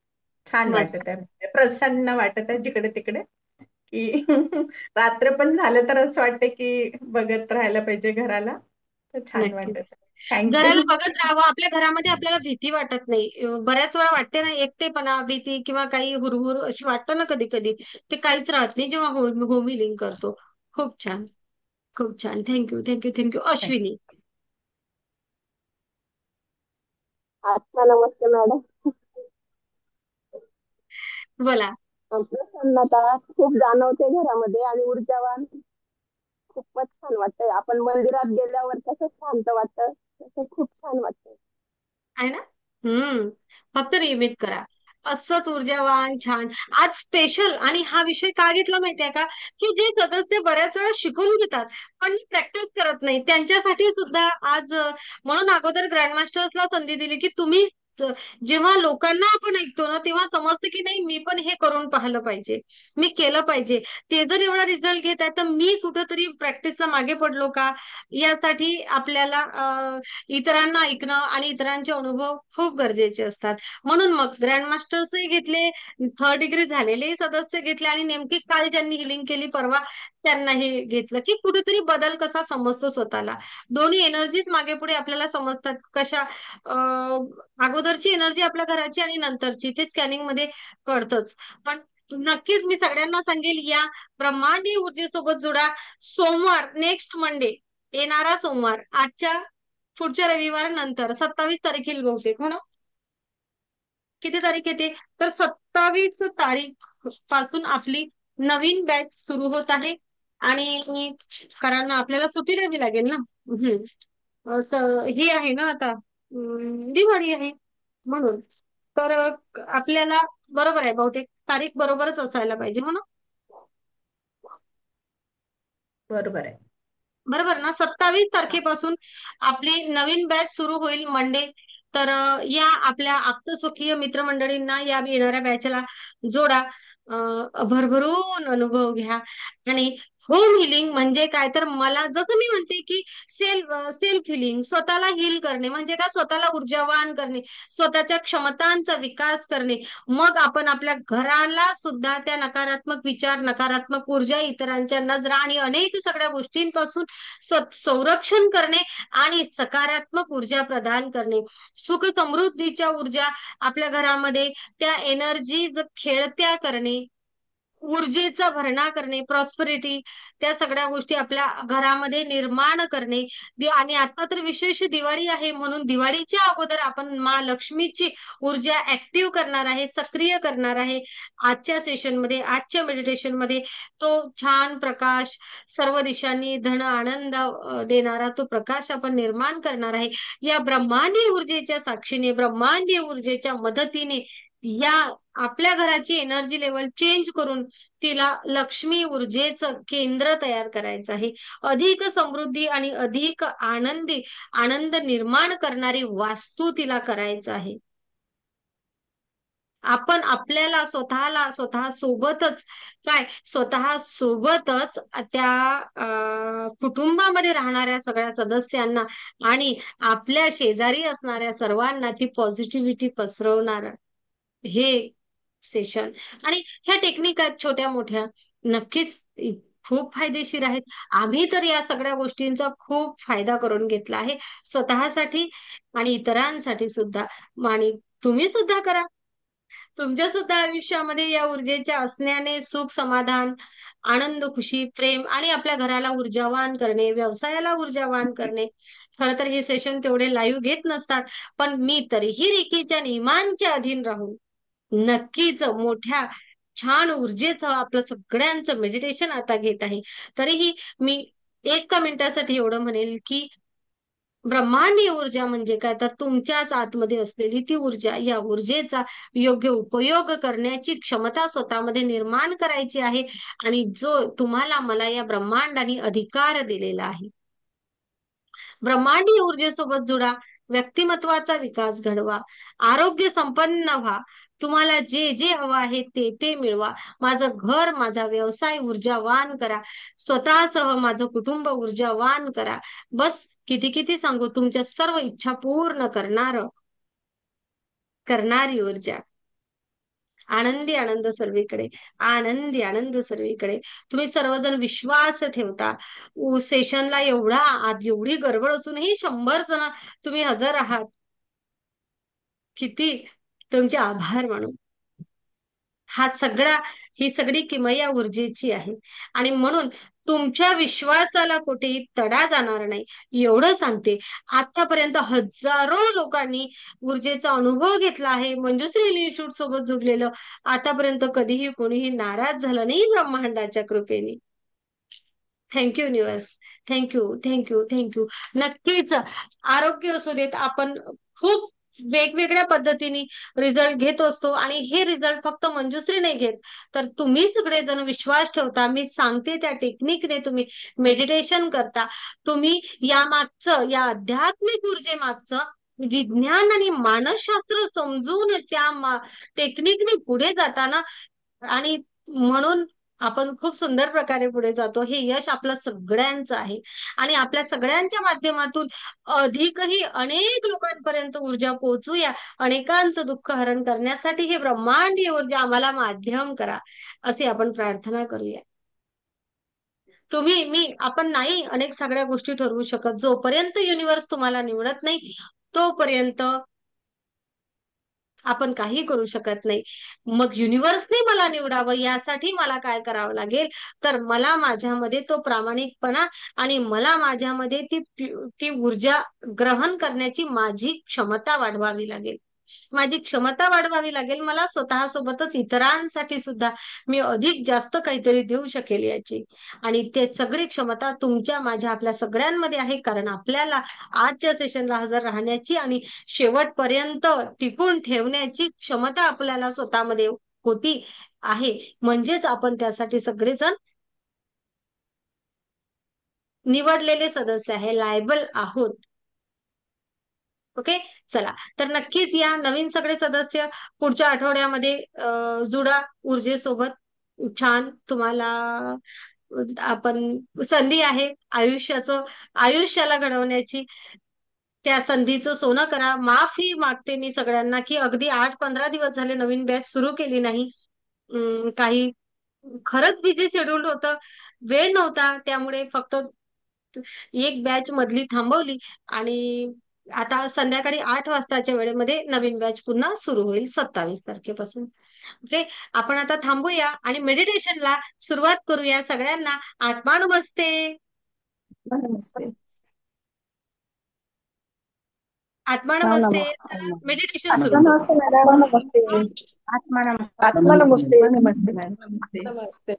छान मस्त. वाटत आहे, प्रसन्न वाटत आहे जिकडे तिकडे की रात्र पण झालं तर असं वाटतं की बघत राहायला पाहिजे घराला. तर छान नक्कीच. वाटत आहे. घराला थँक्यू. बघत राहावं. आपल्या घरामध्ये आपल्याला भीती वाटत नाही. बऱ्याच वेळा वाटते ना एकटेपणा, भीती किंवा काही हुरहुर अशी वाटतं ना कधी कधी. ते काहीच राहत नाही जेव्हा होम हिलिंग करतो. खूप छान. खूप छान. थँक्यू. अश्विनी. आत्मा नमस्ते मॅडम. बोला. प्रसन्नता खूप जाणवते घरामध्ये आणि ऊर्जावान खूपच छान वाटतंय. आपण मंदिरात गेल्यावर कसं शांत वाटतं तसं खूप छान वाटतंय. आहे ना. फक्त नियमित करा. असंच ऊर्जावान छान. आज स्पेशल आणि हा विषय का घेतला माहितीये का, की जे सदस्य बऱ्याच वेळा शिकून घेतात पण प्रॅक्टिस करत नाही त्यांच्यासाठी सुद्धा आज म्हणून अगोदर ग्रँडमास्टर्सला संधी दिली की तुम्ही जेव्हा लोकांना आपण ऐकतो ना तेव्हा समजतं की नाही मी पण हे करून पाहिलं पाहिजे, मी केलं पाहिजे. ते जर एवढा रिझल्ट घेत आहे तर मी कुठंतरी प्रॅक्टिसला मागे पडलो का, यासाठी आपल्याला इतरांना ऐकणं आणि इतरांचे अनुभव खूप गरजेचे असतात. म्हणून मग ग्रँड मास्टर्सही घेतले, थर्ड डिग्री झालेले सदस्य घेतले आणि नेमकी काल ज्यांनी हिलिंग केली परवा त्यांनाही घेतलं, की कुठेतरी बदल कसा समजतो स्वतःला. दोन्ही एनर्जीच मागे पुढे आपल्याला समजतात कशा. अगोदरची एनर्जी आपल्या घराची आणि नंतरची ते स्कॅनिंग मध्ये कळतच. पण नक्कीच मी सगळ्यांना सांगेल या ब्रह्मांडीय ऊर्जेसोबत जुडा. सोमवार नेक्स्ट मंडे, येणारा सोमवार, आजच्या पुढच्या रविवार नंतर 27 तारीख येईल बहुतेक, हो ना. किती तारीख येते तर 27 तारीख पासून आपली नवीन बॅच सुरू होत आहे. आणि कारण आपल्याला सुट्टी द्यावी लागेल ना. हे आहे ना आता दिवाळी आहे म्हणून. तर आपल्याला बरोबर आहे बहुतेक तारीख बरोबरच असायला पाहिजे, हो ना. बरोबर आहे. बरोबर ना. 27 तारखेपासून आपली नवीन बॅच सुरू होईल मंडे. तर या आपल्या आप्तस्वकीय मित्रमंडळींना या येणाऱ्या बॅचला जोडा. भरभरून अनुभव घ्या. आणि होम हिलिंग म्हणजे काय तर मला जसं मी म्हणते की सेल्फ हिलिंग, स्वतःला हील करणे म्हणजे काय, स्वतःला ऊर्जावान करणे, स्वतःच्या क्षमतांचा विकास करणे. मग आपण आपल्या घराला सुद्धा त्या नकारात्मक विचार, नकारात्मक ऊर्जा, इतरांच्या नजरा आणि अनेक सगळ्या गोष्टींपासून संरक्षण करणे आणि सकारात्मक ऊर्जा प्रदान करणे. सुख समृद्धीच्या ऊर्जा आपल्या घरामध्ये त्या एनर्जीज खेळत्या करणे, ऊर्जेचा भरणा करणे, प्रॉस्पेरिटी, त्या सगळ्या गोष्टी आपल्या घरामध्ये निर्माण करणे. आणि आता तर विशेष दिवाळी आहे म्हणून दिवाळीच्या अगोदर आपण मा लक्ष्मीची ऊर्जा ऍक्टिव्ह करणार आहे, सक्रिय करणार आहे. आजच्या सेशनमध्ये, आजच्या मेडिटेशन मध्ये तो छान प्रकाश, सर्व दिशांनी धन आनंद देणारा तो प्रकाश आपण निर्माण करणार आहे. या ब्रह्मांडीय ऊर्जेच्या साक्षीने, ब्रह्मांडीय ऊर्जेच्या मदतीने या आपल्या घराची एनर्जी लेवल चेंज करून तिला लक्ष्मी ऊर्जेचं केंद्र तयार करायचं आहे. अधिक समृद्धी आणि अधिक आनंद निर्माण करणारी वास्तू तिला करायचं आहे. आपण आपल्याला स्वतः सोबतच स्वतः सोबतच त्या कुटुंबामध्ये राहणाऱ्या सगळ्या सदस्यांना आणि आपल्या शेजारी असणाऱ्या सर्वांना ती पॉझिटिव्हिटी पसरवणार हे सेशन. आणि ह्या टेक्निक आहेत छोट्या मोठ्या, नक्कीच खूप फायदेशीर आहेत. आम्ही तर या सगळ्या गोष्टींचा खूप फायदा करून घेतला आहे स्वतःसाठी आणि इतरांसाठी सुद्धा. आणि तुम्ही सुद्धा करा. तुमच्या सुद्धा आयुष्यामध्ये या ऊर्जेच्या असण्याने सुख, समाधान, आनंद, खुशी, प्रेम आणि आपल्या घराला ऊर्जावान करणे, व्यवसायाला ऊर्जावान करणे. खरं तर हे सेशन तेवढे लाईव्ह घेत नसतात, पण मी तरीही रेकीच्या नियमांच्या अधीन राहून नक्कीच मोठ्या छान ऊर्जेचं आपलं सगळ्यांचं मेडिटेशन आता घेत आहे. तरीही मी एका मिनिटासाठी एवढं म्हणेल की ब्रह्मांडीय ऊर्जा म्हणजे काय तर तुमच्याच आतमध्ये असलेली ती ऊर्जा, या ऊर्जेचा योग्य उपयोग करण्याची क्षमता स्वतःमध्ये निर्माण करायची आहे. आणि जो तुम्हाला मला या ब्रह्मांडाने अधिकार दिलेला आहे. ब्रह्मांडीय ऊर्जेसोबत जुडा, व्यक्तिमत्वाचा विकास घडवा, आरोग्य संपन्न व्हा, तुम्हाला जे जे हवं आहे ते ते मिळवा. माझं घर, माझा व्यवसाय ऊर्जावान करा, स्वतःसह माझं कुटुंब ऊर्जावान करा. बस किती किती सांगू, तुमच्या सर्व इच्छा पूर्ण करणारी ऊर्जा. आनंदी आनंद सर्वीकडे, आनंदी आनंद सर्वीकडे. तुम्ही सर्वजण विश्वास ठेवता. सेशनला एवढा आज एवढी गडबड असूनही 100 जण तुम्ही हजर आहात. किती तुमचे आभार मानू. ही सगळी किमया ऊर्जेची आहे. आणि म्हणून तुमच्या विश्वासाला कुठेही तडा जाणार नाही एवढं सांगते. आतापर्यंत हजारो लोकांनी ऊर्जेचा अनुभव घेतला आहे मंजुश्री इन्स्टिट्यूट सोबत जुडलेलं. आतापर्यंत कधीही कोणीही नाराज झालं नाही ब्रह्मांडाच्या कृपेने. Thank you universe. Thank you thank you thank you. नक्कीच आरोग्य असू देत, आपण खूप वेगवेगळ्या पद्धतीने रिझल्ट घेत असतो आणि हे रिझल्ट फक्त मंजुश्री नाही घेत, तर तुम्ही सगळेजण विश्वास ठेवता. मी सांगते त्या टेक्निकने तुम्ही मेडिटेशन करता, तुम्ही या मागचं, या आध्यात्मिक ऊर्जेमागचं विज्ञान आणि मानसशास्त्र समजून त्या टेक्निकने पुढे जाताना, आणि म्हणून आपण खूप सुंदर प्रकारे पुढे जातो. हे यश आपलं सगळ्यांचं आहे आणि आपल्या सगळ्यांच्या माध्यमातून अधिकही अनेक लोकांपर्यंत ऊर्जा पोहोचूया. अनेकांचं दुःख हरण करण्यासाठी हे ब्रह्मांडीय ऊर्जा आम्हाला माध्यम करा, असे आपण प्रार्थना करूया. तुम्ही, मी, आपण नाही अनेक सगळ्या गोष्टी ठरवू शकत. जोपर्यंत युनिव्हर्स तुम्हाला निवडत नाही तोपर्यंत आपण काही करू शकत नाही. मग युनिव्हर्सने मला निवडावं यासाठी मला काय करावं लागेल, तर मला माझ्यामध्ये तो प्रामाणिकपणा आणि मला माझ्यामध्ये ती ऊर्जा ग्रहण करण्याची माझी क्षमता वाढवावी लागेल. माझी क्षमता वाढवावी लागेल. मला स्वतःसोबतच इतरांसाठी सुद्धा मी अधिक जास्त काहीतरी देऊ शकेल याची, आणि ते सगळी क्षमता तुमच्या, माझ्या, आपल्या सगळ्यांमध्ये आहे. कारण आपल्याला आजच्या सेशनला हजर राहण्याची आणि शेवटपर्यंत टिकून ठेवण्याची क्षमता आपल्याला स्वतःमध्ये होती आहे. म्हणजेच आपण त्यासाठी सगळेजण निवडलेले सदस्य आहे, लायबल आहोत. ओके, चला तर नक्कीच या नवीन सगळे सदस्य पुढच्या आठवड्यामध्ये जुडा ऊर्जेसोबत. छान तुम्हाला आपण संधी आहे आयुष्याला घडवण्याची. त्या संधीचं सोनं करा. माफी मागते मी सगळ्यांना की अगदी 8-15 दिवस झाले नवीन बॅच सुरू केली नाही. काही खरंच बिझी शेड्यूल होतं, वेळ नव्हता, त्यामुळे फक्त एक बॅच मधली थांबवली आणि आता संध्याकाळी 8 वाजताच्या वेळेमध्ये नवीन बॅच पुन्हा सुरू होईल 27 तारखेपासून. म्हणजे आपण आता थांबूया आणि मेडिटेशनला सुरुवात करूया. सगळ्यांना आत्मा नमस्ते. नमस्ते. आत्मा नमस्ते. मेडिटेशन सुरू आत्मा करू. नमस्ते मॅडम. नमस्ते. आत्मा नमस्ते. आत्मा नमस्ते. नमस्ते मॅडम. नमस्ते.